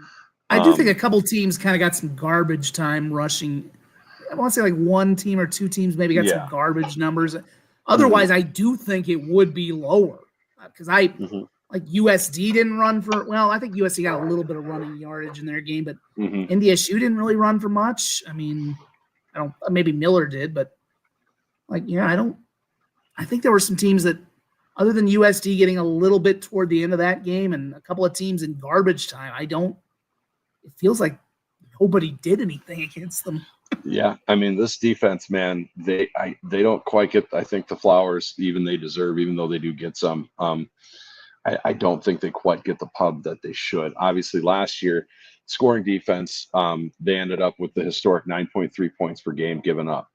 I do think a couple teams kind of got some garbage time rushing. I want to say like 1 team or 2 teams maybe got some garbage numbers. Otherwise, I do think it would be lower because like USD didn't run for, well, I think USD got a little bit of running yardage in their game, but NDSU didn't really run for much. I mean, maybe Miller did, but I think there were some teams that, other than USD getting a little bit toward the end of that game and a couple of teams in garbage time, it feels like nobody did anything against them. Yeah, I mean, this defense, man, they don't quite get, I think, the flowers even they deserve, even though they do get some. I don't think they quite get the pub that they should. Obviously, last year, scoring defense, they ended up with the historic 9.3 points per game given up.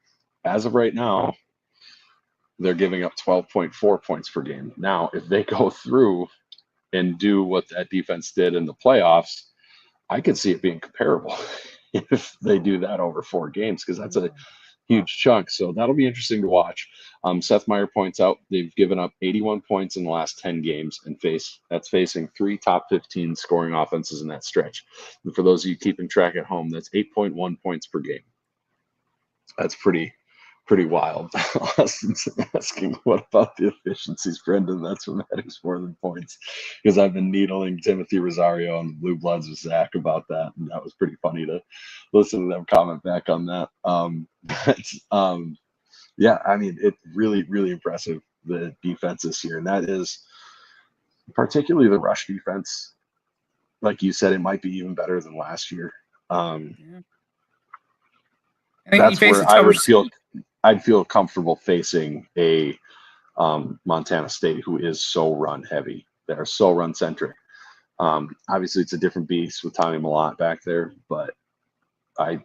As of right now, they're giving up 12.4 points per game. Now, if they go through and do what that defense did in the playoffs, I could see it being comparable if they do that over 4 games, because huge chunk. So that'll be interesting to watch. Seth Meyer points out they've given up 81 points in the last 10 games and that's facing 3 top 15 scoring offenses in that stretch. And for those of you keeping track at home, that's 8.1 points per game. That's pretty wild. Austin's asking, what about the efficiencies, Brendan? That's what matters more than points. Because I've been needling Timothy Rosario and the Blue Bloods with Zach about that, and that was pretty funny to listen to them comment back on that. Yeah, I mean, it's really, really impressive, the defense this year, and that is particularly the rush defense. Like you said, it might be even better than last year. That's where I'd feel comfortable facing a Montana State who is so run heavy. They're so run centric. Obviously, it's a different beast with Tommy Mellott back there, but if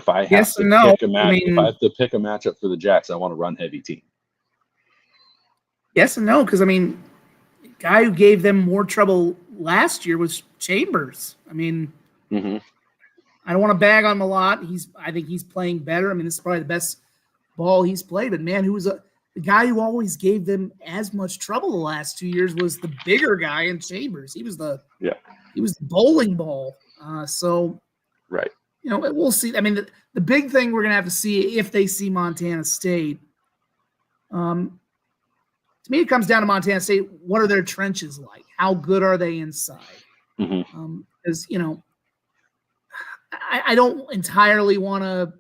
I have to pick a matchup for the Jacks, I want a run heavy team. Yes and no, because I mean, the guy who gave them more trouble last year was Chambers. I mean, I don't want to bag on him a lot. I think he's playing better. I mean, this is probably the best ball he's played. But man, the guy who always gave them as much trouble the last 2 years was the bigger guy in Chambers. He was the bowling ball. Right. You know, we'll see. I mean, the big thing we're gonna have to see if they see Montana State. To me, it comes down to Montana State. What are their trenches like? How good are they inside? Because you know, I don't entirely want to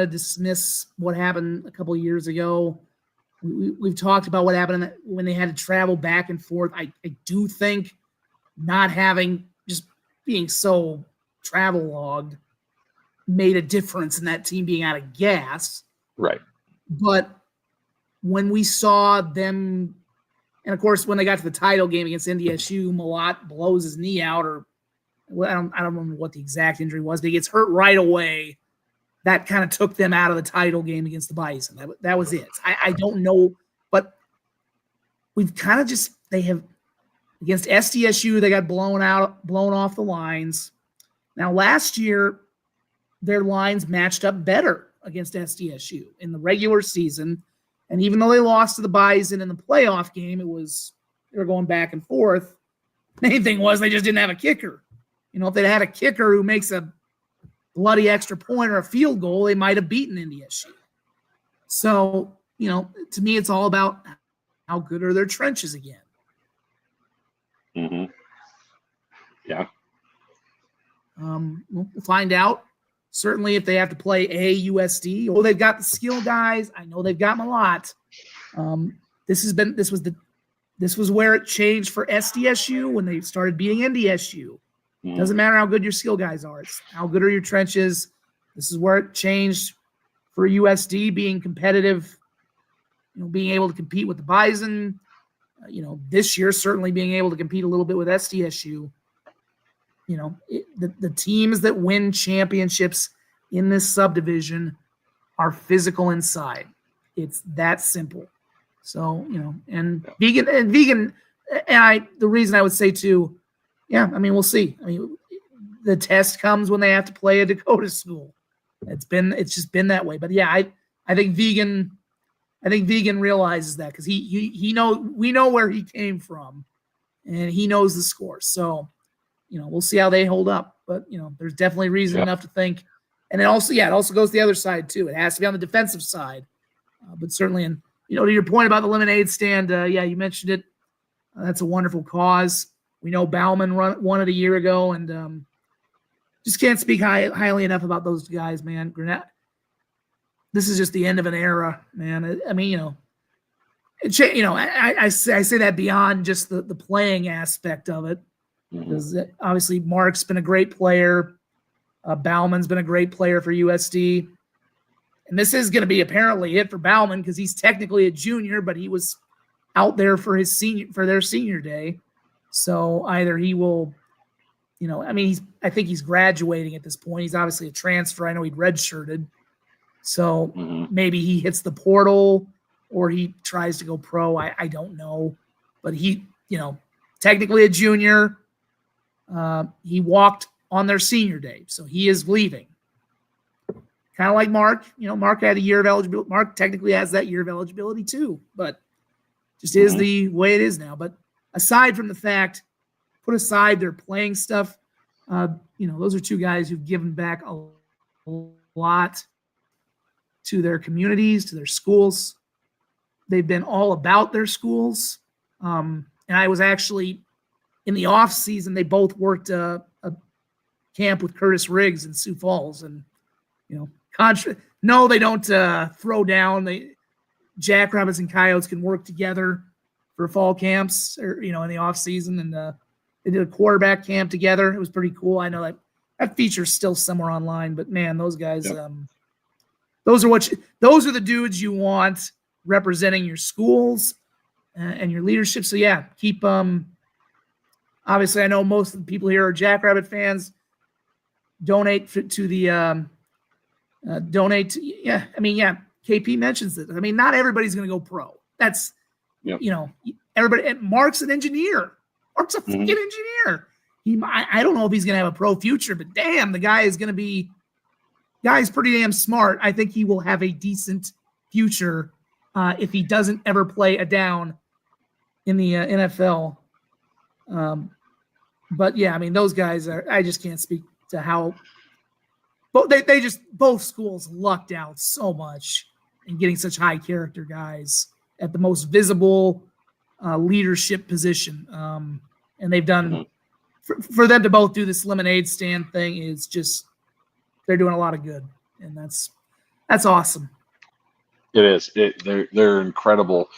dismiss what happened a couple of years ago. We've talked about what happened when they had to travel back and forth. I do think not having just being so travel logged made a difference in that team being out of gas. Right. But when we saw them, and of course, when they got to the title game against NDSU, Mellott blows his knee out, or I don't remember what the exact injury was, but he gets hurt right away. That kind of took them out of the title game against the Bison. That was it. I don't know, but we've kind of they have against SDSU, they got blown off the lines. Now last year, their lines matched up better against SDSU in the regular season. And even though they lost to the Bison in the playoff game, they were going back and forth. The main thing was they just didn't have a kicker. You know, if they'd had a kicker who makes a bloody extra point or a field goal, they might have beaten NDSU. So, you know, to me, it's all about how good are their trenches again. Yeah. We'll find out. Certainly, if they have to play AUSD, they've got the skill guys. I know they've got them a lot. This was where it changed for SDSU when they started beating NDSU. Doesn't matter how good your skill guys are. It's how good are your trenches. This is where it changed for USD being competitive, you know, being able to compete with the Bison. You know, this year certainly being able to compete a little bit with SDSU. You know, the teams that win championships in this subdivision are physical inside. It's that simple. So, you know, and Vegan, the reason I would say too, yeah, I mean, we'll see. I mean, the test comes when they have to play a Dakota school. It's just been that way. But yeah, I think Vegan realizes that because we know where he came from, and he knows the score. So, you know, we'll see how they hold up. But you know, there's definitely reason enough to think. And it also goes to the other side too. It has to be on the defensive side, but certainly, and you know, to your point about the lemonade stand, yeah, you mentioned it. That's a wonderful cause. We know Bauman won it a year ago, and just can't speak highly enough about those guys, man. Granette, this is just the end of an era, man. I mean, you know, I say that beyond just the playing aspect of it, because obviously Mark's been a great player, Bauman's been a great player for USD, and this is going to be apparently it for Bauman because he's technically a junior, but he was out there for their senior day. So either he will, you know, I mean, I think he's graduating at this point. He's obviously a transfer. I know he'd redshirted. So maybe he hits the portal or he tries to go pro. I don't know. But he, you know, technically a junior. He walked on their senior day. So he is leaving. kind of like Mark. Mark had a year of eligibility. Mark technically has that year of eligibility too, but just is the way it is now. But aside from the fact, put aside their playing stuff, those are two guys who've given back a lot to their communities, to their schools. They've been all about their schools. And I was actually in the off season, they both worked a camp with Curtis Riggs in Sioux Falls. And, no, they don't throw down. Jackrabbits and Coyotes can work together for fall camps or, in the off season. And they did a quarterback camp together. It was pretty cool. I know that feature's still somewhere online, but man, those guys, those are the dudes you want representing your schools and your leadership. So yeah, keep obviously I know most of the people here are Jackrabbit fans. Donate to the KP mentions it. I mean, not everybody's going to go pro. That's everybody. Mark's an engineer. Mark's a freaking engineer. I don't know if he's going to have a pro future, but damn, the guy is going to be. Guy's pretty damn smart. I think he will have a decent future if he doesn't ever play a down in the NFL. But yeah, I mean, those guys are. I just can't speak to how. But they just both schools lucked out so much in getting such high character guys at the most visible leadership position. And they've done for them to both do this lemonade stand thing is just they're doing a lot of good, and that's awesome. It is. They're incredible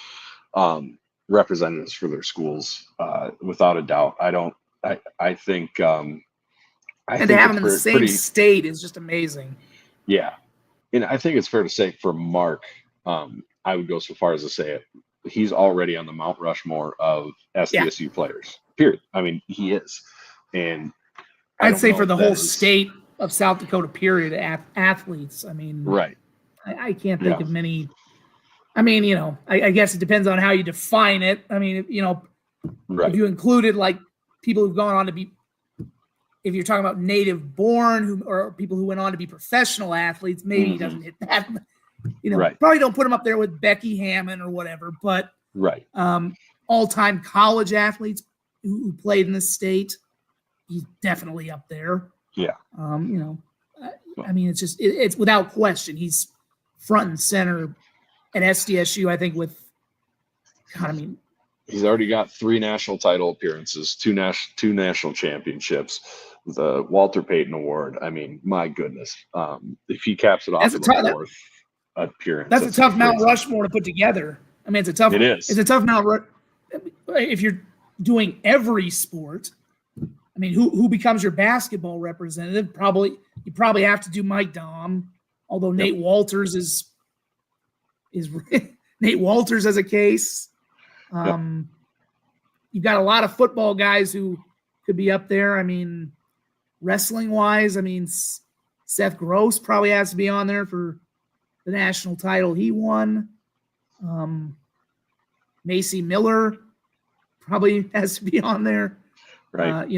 representatives for their schools, without a doubt. I think. And to have them in the same state is just amazing. Yeah. And I think it's fair to say for Mark, I would go so far as to say it. He's already on the Mount Rushmore of SDSU players, period. I mean, he is. And I'd say for the whole state of South Dakota, period, athletes. I mean, right. I can't think of many. I mean, I guess it depends on how you define it. I mean, if you included like people who've gone on to be, if you're talking about native born or people who went on to be professional athletes, maybe he doesn't hit that. Probably don't put him up there with Becky Hammond or whatever, but all-time college athletes who played in the state, he's definitely up there. Yeah. I mean, it's just, it's without question. He's front and center at SDSU, I think he's already got 3 national title appearances, 2 national championships, the Walter Payton Award. I mean, my goodness. If he caps it off with a 4th appearance. That's a tough Mount Rushmore to put together. I mean, it's a tough Mount if you're doing every sport. I mean, who becomes your basketball representative? You probably have to do Mike Daum, although Nate Walters is Nate Walters as a case. You've got a lot of football guys who could be up there. I mean, wrestling wise, I mean, Seth Gross probably has to be on there for the national title he won. Macy Miller probably has to be on there. Right.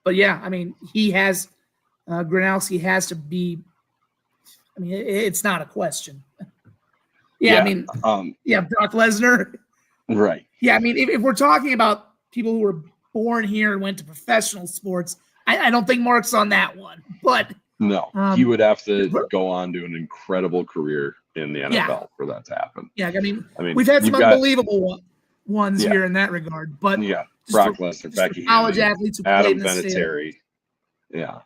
But yeah, I mean, he has, Gronowski has to be, I mean, it's not a question. I mean, Brock Lesnar. Right. Yeah, I mean, if we're talking about people who were born here and went to professional sports, I don't think Mark's on that one. But no, he would have to go on to an incredible career in the NFL for that to happen. Yeah, I mean we've had some unbelievable ones here in that regard. But Brock Lesnar, Becky college Hammond, athletes who Adam played in the Vinatieri. state. Yeah. I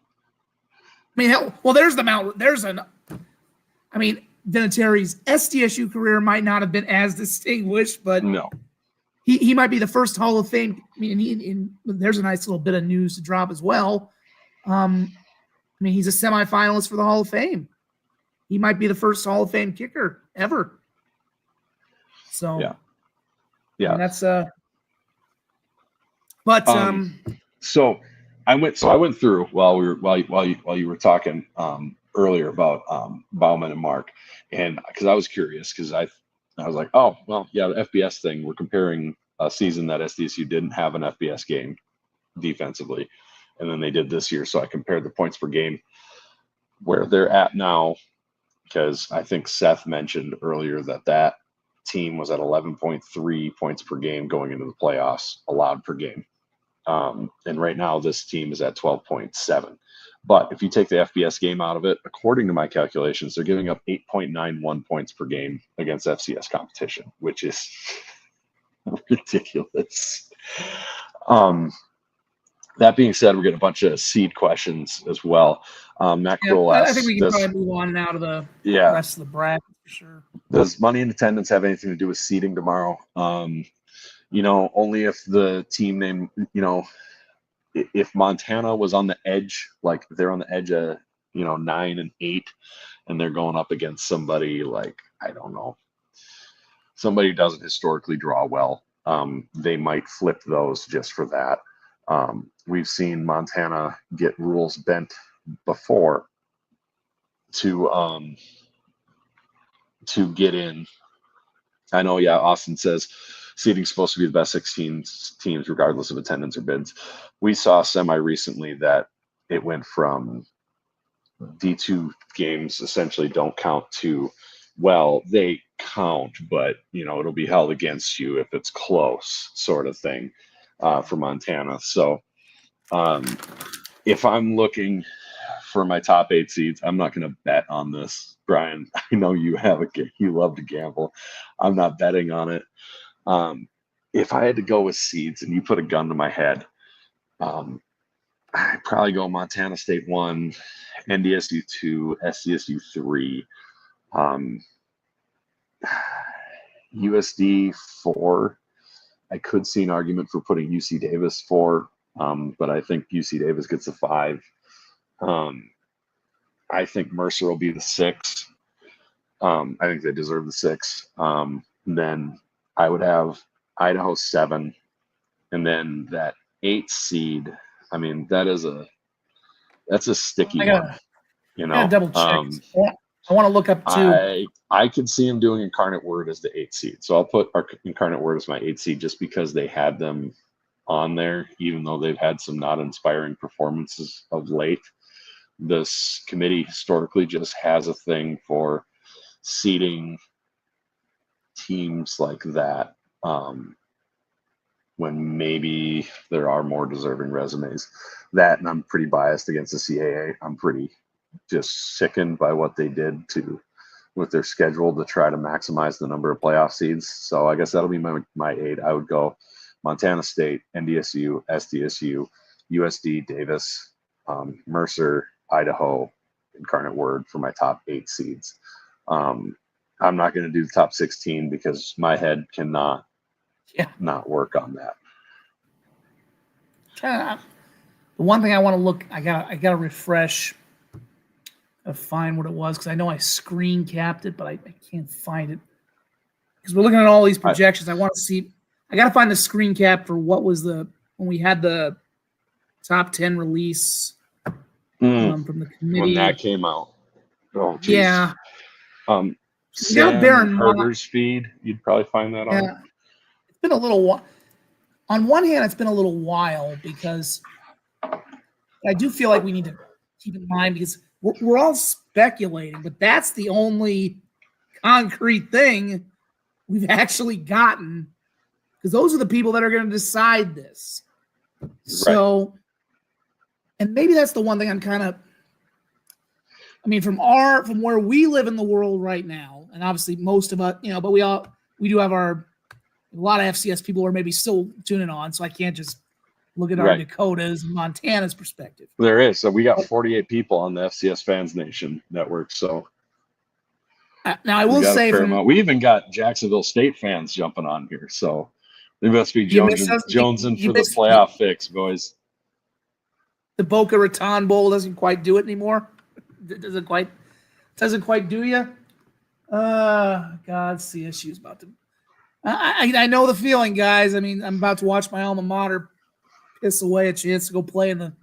mean, there's the Mount. Vinatieri's SDSU career might not have been as distinguished, but no, he might be the first Hall of Fame. I mean, there's a nice little bit of news to drop as well. I mean, he's a semifinalist for the Hall of Fame. He might be the first Hall of Fame kicker ever. So yeah, that's But so I went through while you were talking earlier about Bauman and Mark, and because I was curious, because I was like, oh well, yeah, the FBS thing. We're comparing a season that SDSU didn't have an FBS game defensively, and then they did this year. So I compared the points per game where they're at now because I think Seth mentioned earlier that team was at 11.3 points per game going into the playoffs allowed per game. And right now this team is at 12.7. But if you take the FBS game out of it, according to my calculations, they're giving up 8.91 points per game against FCS competition, which is ridiculous. That being said, we're getting a bunch of seed questions as well. Matt Kroll asks, I think we can probably move on now to the rest of the bracket for sure. Does money in attendance have anything to do with seeding tomorrow? Only if the team name, if Montana was on the edge, like if they're on the edge of, 9 and 8, and they're going up against somebody like, I don't know, somebody who doesn't historically draw well, they might flip those just for that. We've seen Montana get rules bent before to get in. I know, Austin says seeding's supposed to be the best 16 teams regardless of attendance or bids. We saw semi-recently that it went from D2 games essentially don't count to, well, they count, but, it'll be held against you if it's close sort of thing for Montana. So if I'm looking for my top 8 seeds, I'm not going to bet on this, Brian. I know you love to gamble. I'm not betting on it. If I had to go with seeds and you put a gun to my head, I'd probably go Montana State 1, NDSU 2, SDSU 3, USD 4. I could see an argument for putting UC Davis 4, but I think UC Davis gets a 5. I think Mercer will be the 6. I think they deserve the 6. Then I would have Idaho 7, and then that 8 seed. I mean, that's a sticky one. Double check. I want to look up too. I could see him doing Incarnate Word as the 8 seed. So I'll put Incarnate Word as my 8 seed just because they had them on there, even though they've had some not inspiring performances of late. This committee historically just has a thing for seeding teams like that when maybe there are more deserving resumes. That, and I'm pretty biased against the CAA. I'm pretty just sickened by what they did with their schedule to try to maximize the number of playoff seeds. So I guess that'll be my 8. I would go Montana State, NDSU, SDSU, USD, Davis, Mercer, Idaho, Incarnate Word for my top 8 seeds. I'm not going to do the top 16 because my head cannot not work on that. The one thing I want to look, I gotta refresh, find what it was, because I know I screen capped it, but I can't find it because we're looking at all these projections. I want to see. I gotta find the screen cap for what was when we had the top 10 release from the committee when that came out. Oh, geez. Yeah. Sam Herder's feed, you'd probably find that on. It's been a little while. On one hand, it's been a little while because I do feel like we need to keep in mind because we're all speculating, but that's the only concrete thing we've actually gotten because those are the people that are going to decide this. So, and maybe that's the one thing I'm kind of, I mean, from where we live in the world right now, and obviously most of us, but we do have a lot of FCS people are maybe still tuning on, so I can't just look at our Dakotas and Montana's perspective. There is. So we got 48 people on the FCS Fans Nation network. So now I will say we even got Jacksonville State fans jumping on here. So they must be jonesing for the playoff fix, boys. The Boca Raton Bowl doesn't quite do it anymore. Doesn't quite do you. God, CSU's about to. I know the feeling, guys. I mean, I'm about to watch my alma mater piss away a chance to go play in the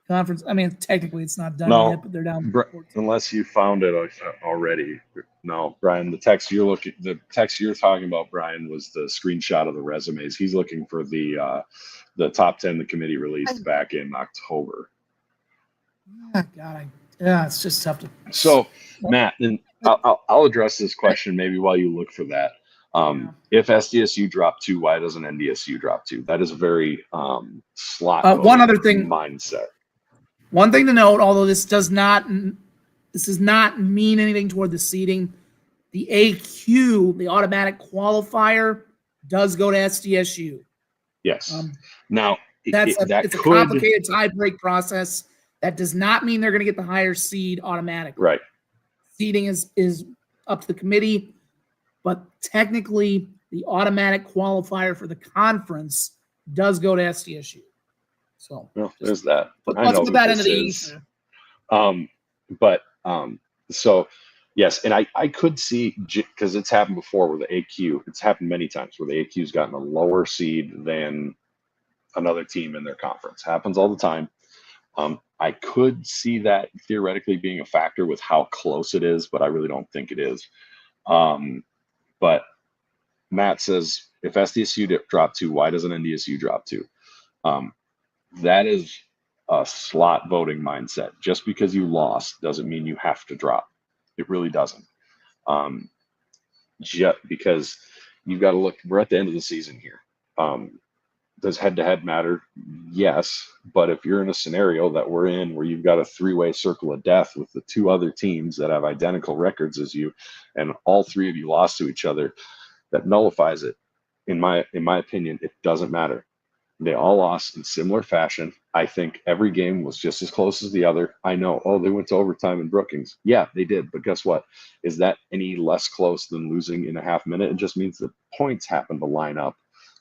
conference. I mean, technically it's not done yet, but they're down. Unless you found it already. No, Brian, the text you're talking about, Brian, was the screenshot of the resumes. He's looking for the top 10 the committee released back in October. God, it's just tough to. So, Matt, and I'll address this question maybe while you look for that. If SDSU dropped 2, why doesn't NDSU drop 2? That is a very slot one other thing mindset. One thing to note, although this does not mean anything toward the seeding, the AQ, the automatic qualifier, does go to SDSU. Yes. Now it's a complicated tie-break process. That does not mean they're going to get the higher seed automatically. Right. Seeding is up to the committee, but technically the automatic qualifier for the conference does go to SDSU. So there's that. Let's put that into the ether. So yes, and I could see, because it's happened before where the AQ, it's happened many times where the AQ's gotten a lower seed than another team in their conference. Happens all the time. I could see that theoretically being a factor with how close it is, but I really don't think it is. But Matt says, if SDSU dropped 2, why doesn't NDSU drop 2? That is a slot voting mindset. Just because you lost doesn't mean you have to drop. It really doesn't. Just because you've got to look, we're at the end of the season here. Does head-to-head matter? Yes. But if you're in a scenario that we're in where you've got a 3-way circle of death with the 2 other teams that have identical records as you, and all 3 of you lost to each other, that nullifies it. In my opinion, it doesn't matter. They all lost in similar fashion. I think every game was just as close as the other. I know, they went to overtime in Brookings. Yeah, they did. But guess what? Is that any less close than losing in a half minute? It just means the points happen to line up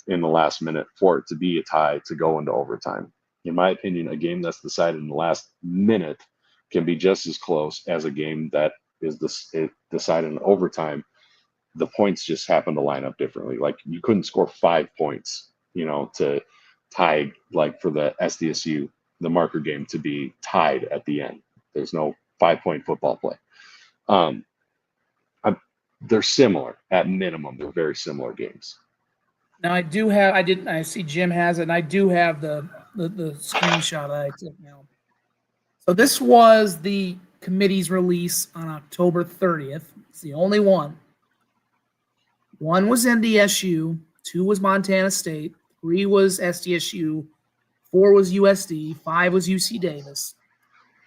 in the last minute for it to be a tie to go into overtime. In my opinion, a game that's decided in the last minute can be just as close as a game that is decided in overtime. The points just happen to line up differently. Like, you couldn't score 5 points, to tie, like for the SDSU, the marker game, to be tied at the end. There's no 5-point football play. They're similar at minimum. They're very similar games. Now I see Jim has it, and I do have the screenshot that I took now. So this was the committee's release on October 30th. It's the only one. 1 was NDSU, 2 was Montana State, 3 was SDSU, 4 was USD, 5 was UC Davis.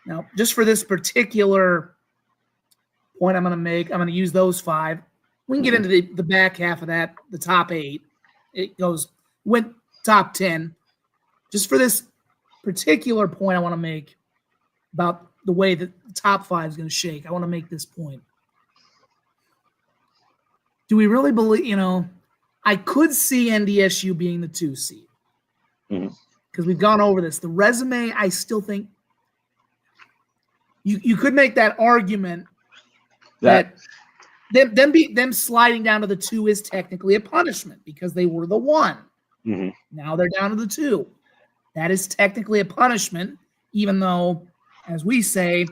Now, just for this particular point I'm going to make, I'm going to use those 5. We can get into the back half of that, the top 8. It went top 10. Just for this particular point I want to make about the way that the top 5 is going to shake, I want to make this point. Do we really believe, I could see NDSU being the 2 seed. Because we've gone over this. The resume, I still think you could make that argument that them sliding down to the 2 is technically a punishment because they were the 1. Now they're down to the 2. That is technically a punishment, even though, as we say,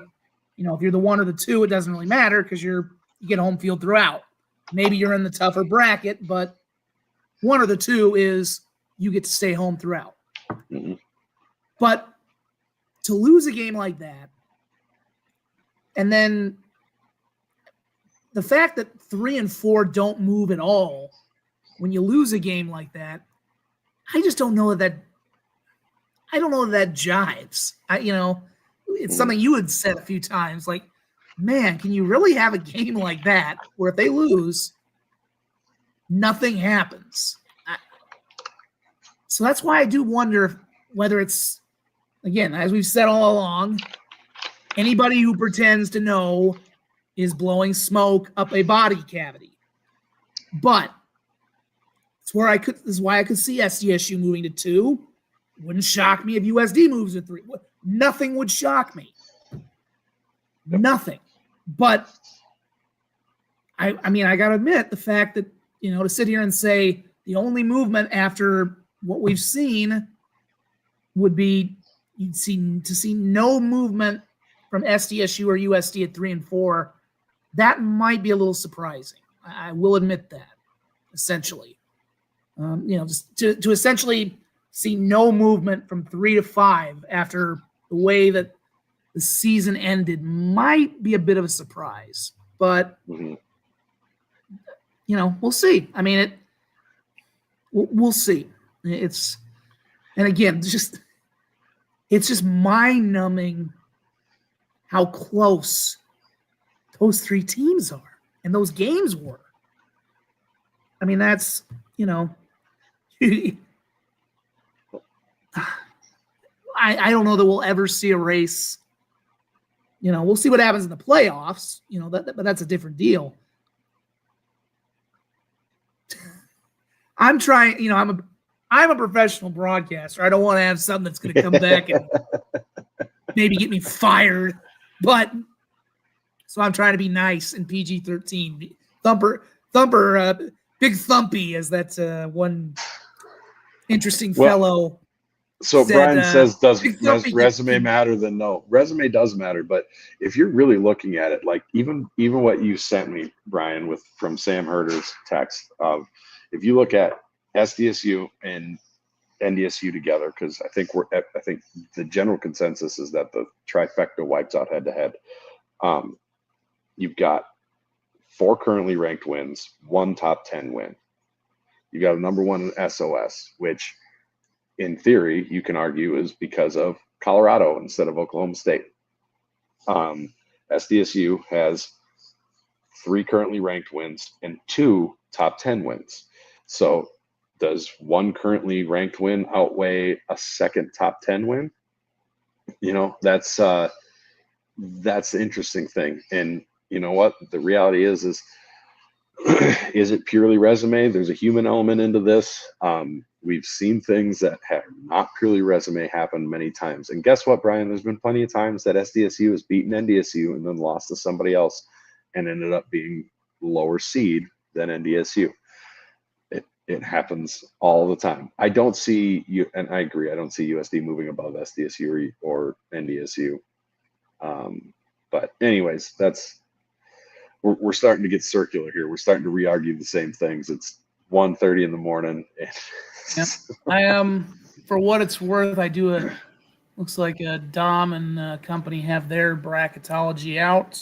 if you're the 1 or the 2, it doesn't really matter because you get home field throughout. Maybe you're in the tougher bracket, but 1 or the 2 is you get to stay home throughout. But to lose a game like that, and then the fact that 3 and 4 don't move at all when you lose a game like that, I just don't know that jives. It's something you had said a few times, like, man, can you really have a game like that where if they lose, nothing happens? So that's why I do wonder whether it's, again, as we've said all along, anybody who pretends to know is blowing smoke up a body cavity. But this is why I could see SDSU moving to 2. Wouldn't shock me if USD moves to 3. Nothing would shock me. Nothing. But I got to admit the fact that, to sit here and say the only movement after what we've seen would be to see no movement from SDSU or USD at 3 and 4. That might be a little surprising. I will admit that, essentially. Just to essentially see no movement from 3 to 5 after the way that the season ended might be a bit of a surprise. but we'll see. I mean, we'll see. And again, it's just mind-numbing how close those three teams are and those games were. I mean, that's, I don't know that we'll ever see a race. We'll see what happens in the playoffs, but that's a different deal. I'm trying, I'm a professional broadcaster. I don't want to have something that's going to come back and maybe get me fired. But so I'm trying to be nice and PG-13. Thumper, Big Thumpy, as that one interesting fellow. So said, Brian says, does resume matter? Then no, resume does matter. But if you're really looking at it, like even what you sent me, Brian, from Sam Herder's text of, if you look at SDSU and NDSU together, because I think the general consensus is that the trifecta wipes out head to head. You've got 4 currently ranked wins, 1 top 10 win. You got a number 1 in SOS, which in theory you can argue is because of Colorado instead of Oklahoma State. SDSU has 3 currently ranked wins and 2 top 10 wins. So does 1 currently ranked win outweigh a second top 10 win? That's the interesting thing. And you know what? The reality is it purely resume? There's a human element into this. We've seen things that have not purely resume happen many times. And guess what, Brian? There's been plenty of times that SDSU has beaten NDSU and then lost to somebody else and ended up being lower seed than NDSU. It happens all the time. I don't see you, and I agree, I don't see USD moving above SDSU or NDSU. But anyways, we're starting to get circular here. We're starting to re-argue the same things. It's 1:30 in the morning. Yep. I am, for what it's worth, I do looks like Dom and company have their bracketology out.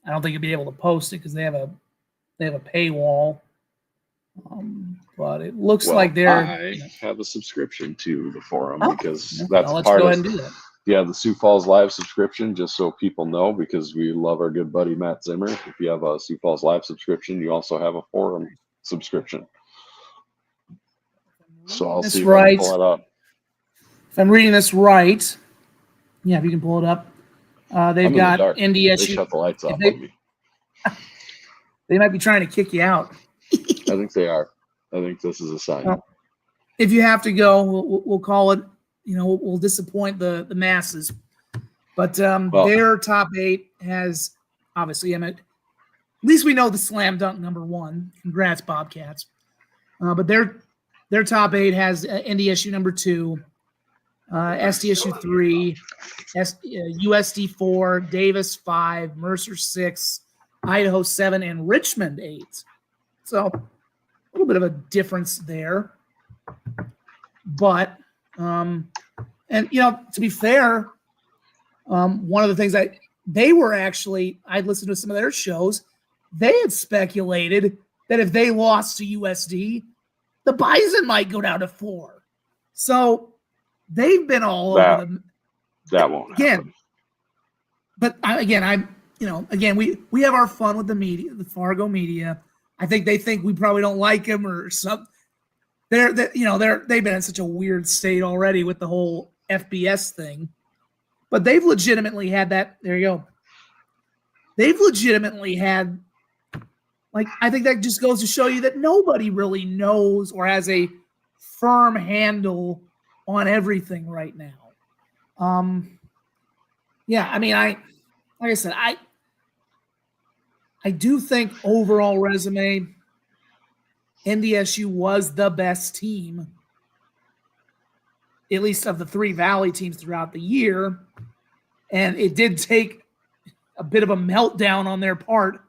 I don't think you'll be able to post it because they have a paywall. But it looks like I have a subscription to the forum because that's let's part go of ahead and do that. Yeah, the Sioux Falls Live subscription, just so people know, because we love our good buddy Matt Zimmer. If you have a Sioux Falls Live subscription, you also have a forum subscription. So I'll see if I can pull it up. If I'm reading this right, if you can pull it up, they've got NDSU. They shut the lights off on me. They might be trying to kick you out. I think they are. I think this is a sign. Well, if you have to go, we'll call it. We'll disappoint the masses. But their top 8 has obviously, at least we know the slam dunk number 1. Congrats, Bobcats. But their top 8 has NDSU number 2, SDSU 3, USD 4, Davis 5, Mercer 6, Idaho 7, and Richmond 8. So a little bit of a difference there. But and to be fair, one of the things I'd listened to some of their shows. They had speculated that if they lost to USD, the Bison might go down to 4. So they've been all over them. That won't happen. But we have our fun with the media, the Fargo media. I think they think we probably don't like them or something. They've been in such a weird state already with the whole FBS thing, but they've legitimately had that. There you go. They've legitimately had, I think that just goes to show you that nobody really knows or has a firm handle on everything right now. Like I said, I do think overall resume, NDSU was the best team, at least of the 3 Valley teams throughout the year. And it did take a bit of a meltdown on their part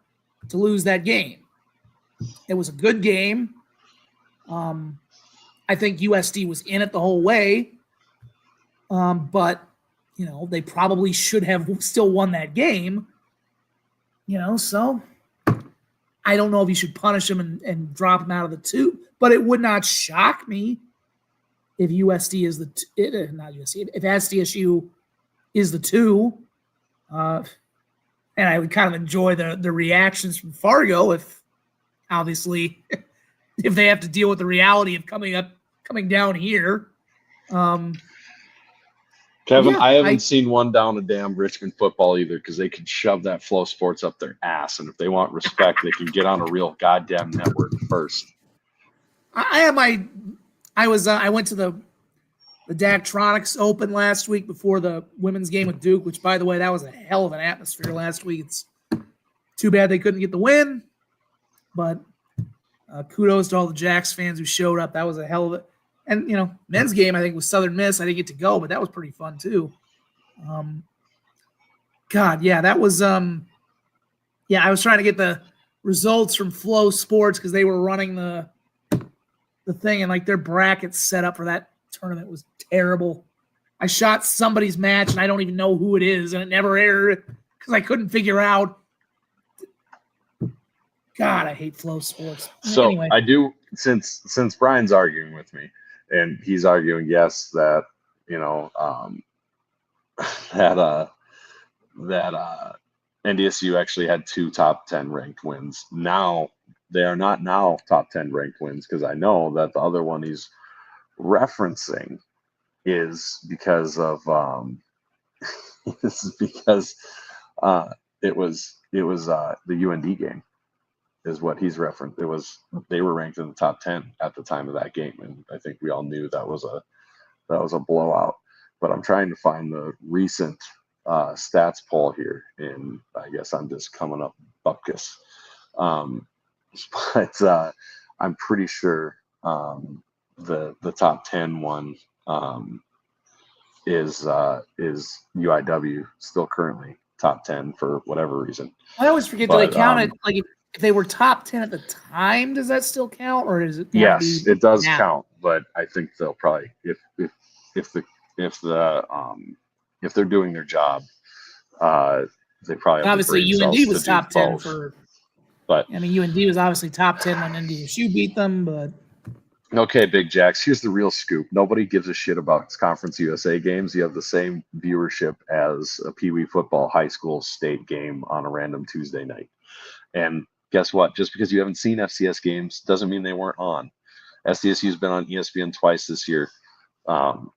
to lose that game. It was a good game. I think USD was in it the whole way. But, they probably should have still won that game. So I don't know if you should punish them and drop them out of the 2, but it would not shock me if USD is not USD, if SDSU is the 2. And I would kind of enjoy the reactions from Fargo if obviously if they have to deal with the reality of coming down here. Kevin, I haven't seen one down a damn Richmond football either, because they could shove that Flow Sports up their ass, and if they want respect, they can get on a real goddamn network first. I went to the Daktronics Open last week before the women's game with Duke, which, by the way, that was a hell of an atmosphere last week. It's too bad they couldn't get the win, but kudos to all the Jacks fans who showed up. That was a hell of it. And, men's game, I think, was Southern Miss. I didn't get to go, but that was pretty fun, too. That was I was trying to get the results from Flow Sports because they were running the thing, and, their bracket set up for that tournament was terrible. I shot somebody's match, and I don't even know who it is, and it never aired because I couldn't figure out. God, I hate Flow Sports. So anyway. I do, since Brian's arguing with me, and he's arguing, yes, that that NDSU actually had 2 top 10 ranked wins. Now they are not now top 10 ranked wins, because I know that the other one he's referencing is because of this is because it was the UND game is what he's referenced. They were ranked in the top 10 at the time of that game, and I think we all knew that was a blowout. But I'm trying to find the recent stats poll here, and I guess I'm just coming up bupkis. But I'm pretty sure the top 10 one is UIW, still currently top 10 for whatever reason. I always forget, do they count it if they were top 10 at the time? Does that still count, or is it? Yes, it does count, but I think they'll probably if they're doing their job, they probably have obviously UND was top 10 for. But UND was obviously top 10 when NDSU beat them, but. Okay, Big Jacks, here's the real scoop. Nobody gives a shit about Conference USA games. You have the same viewership as a Pee Wee football high school state game on a random Tuesday night. And guess what? Just because you haven't seen FCS games doesn't mean they weren't on. SDSU's been on ESPN twice this year. The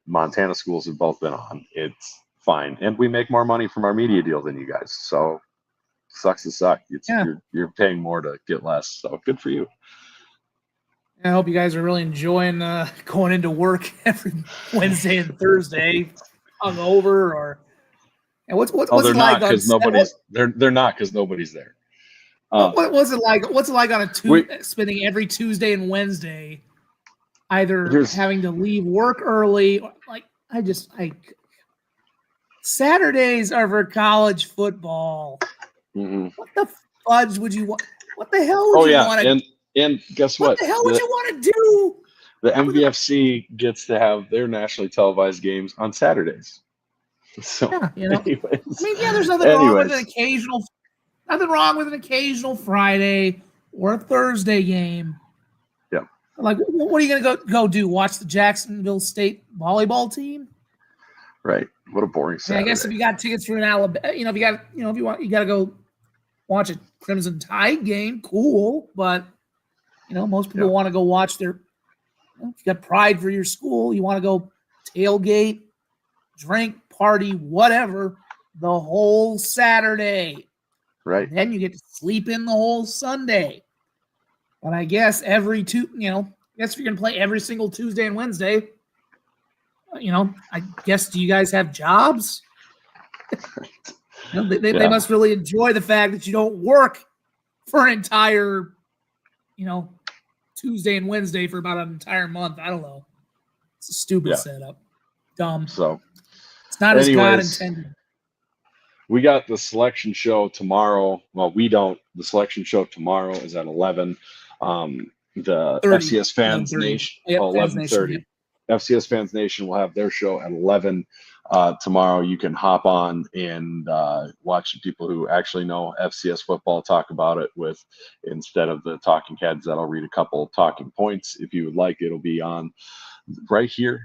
Montana schools have both been on. It's fine. And we make more money from our media deal than you guys. So sucks to suck. You're paying more to get less. So good for you. I hope you guys are really enjoying going into work every Wednesday and Thursday, hungover, or. And what's it like? They're not because nobody's there. What was it like? What's it like on spending every Tuesday and Wednesday, either having to leave work early, or Saturdays are for college football. Mm-hmm. What the fudge would you want? What the hell would you want to? And guess what? What the hell would you want to do? The MVFC gets to have their nationally televised games on Saturdays. So, anyways. There's nothing wrong with an occasional Friday or a Thursday game. Yeah. What are you gonna go do? Watch the Jacksonville State volleyball team? Right. What a boring Saturday. I guess if you got tickets for an Alabama, if you got to go watch a Crimson Tide game, cool. But most people want to go watch their. If you got pride for your school, you want to go tailgate, drink, party, whatever, the whole Saturday. Right. And then you get to sleep in the whole Sunday. But I guess if you're gonna play every single Tuesday and Wednesday, I guess, do you guys have jobs? They must really enjoy the fact that you don't work for an entire, Tuesday and Wednesday for about an entire month. I don't know. It's a stupid setup. Dumb. So it's not as God intended. We got the selection show tomorrow. Well, we don't. The selection show tomorrow is at 11. The 30. FCS Fans Nation, 11:30. FCS Fans Nation will have their show at 11. tomorrow you can hop on and watch the people who actually know FCS football talk about it with, instead of the talking heads that'll read a couple talking points. If you would like, it'll be on right here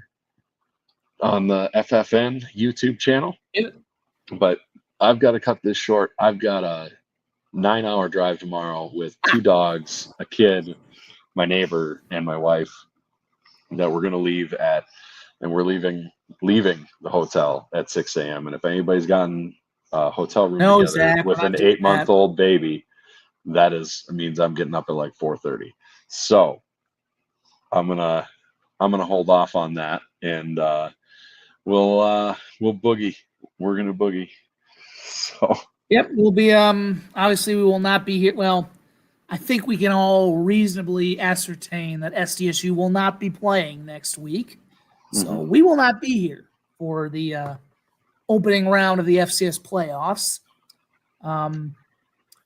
on the FFN YouTube channel. But I've got to cut this short. I've got a 9-hour drive tomorrow with 2 dogs, a kid, my neighbor, and my wife that we're going to leave at, and we're leaving the hotel at 6 a.m. And if anybody's gotten a hotel room together Zach, with an 8-month-old baby, means I'm getting up at like 4:30. So I'm gonna hold off on that, and we'll boogie. We're gonna boogie. So yep, we'll be obviously we will not be here. Well, I think we can all reasonably ascertain that SDSU will not be playing next week. So we will not be here for the opening round of the FCS playoffs.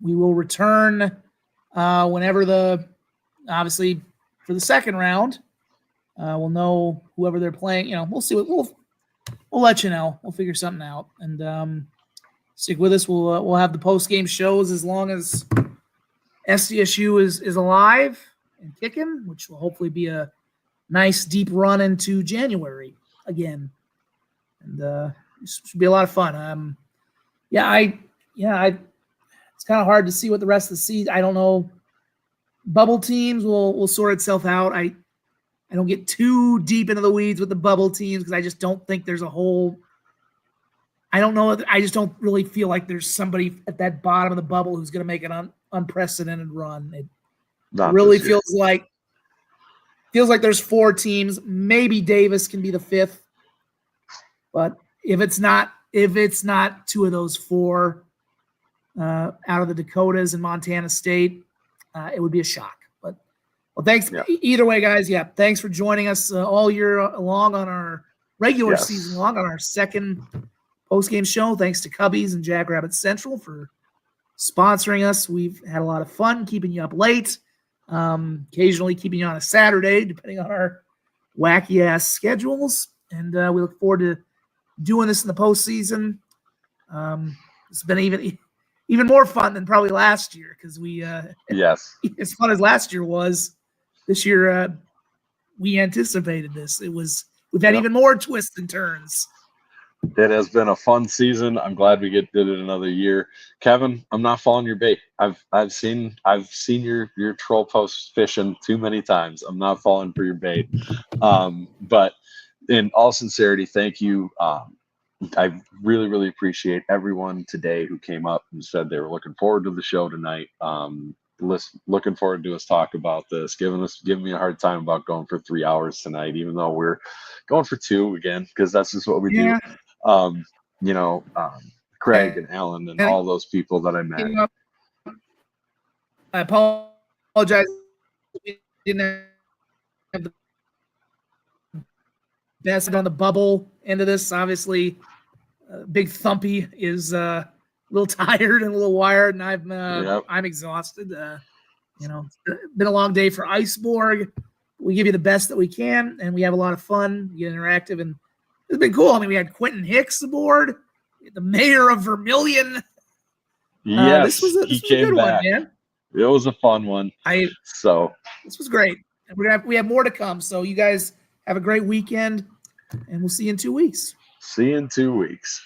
We will return whenever obviously for the second round. We'll know whoever they're playing. We'll see we'll let you know. We'll figure something out, and stick with us. We'll have the post game shows as long as SDSU is alive and kicking, which will hopefully be a nice deep run into January again, and it should be a lot of fun. It's kind of hard to see what the rest of the season. I don't know. Bubble teams will sort itself out. I don't get too deep into the weeds with the bubble teams because I just don't think there's a whole. I don't know. I just don't really feel like there's somebody at that bottom of the bubble who's going to make an unprecedented run. It really feels like there's 4 teams. Maybe Davis can be the 5th, but if it's not 2 of those 4 out of the Dakotas and Montana State, it would be a shock. But thanks either way, guys. Yeah, thanks for joining us all year long on our regular season long on our second post-game show. Thanks to Cubbies and Jackrabbit Central for sponsoring us. We've had a lot of fun keeping you up late, occasionally keeping you on a Saturday, depending on our wacky-ass schedules. And we look forward to doing this in the postseason. It's been even more fun than probably last year because we as fun as last year was, this year we anticipated this. We've had even more twists and turns. It has been a fun season. I'm glad we did it another year. Kevin, I'm not following your bait. I've seen your troll posts fishing too many times. I'm not falling for your bait. But in all sincerity, thank you. I really, really appreciate everyone today who came up and said they were looking forward to the show tonight. Looking forward to us talk about this, giving me a hard time about going for 3 hours tonight, even though we're going for 2 again, because that's just what we do. Craig and Alan and all those people that I met. I apologize. We didn't have the best on the bubble end of this. Obviously, Big Thumpy is a little tired and a little wired, and I'm exhausted. It's been a long day for Borg. We give you the best that we can, and we have a lot of fun. We get interactive, and it's been cool. I mean, we had Quentin Hicks aboard, the mayor of Vermilion. Yes, this was a good back. one, man. It was a fun one. This was great. And we have more to come. So you guys have a great weekend, and we'll see you in 2 weeks. See you in 2 weeks.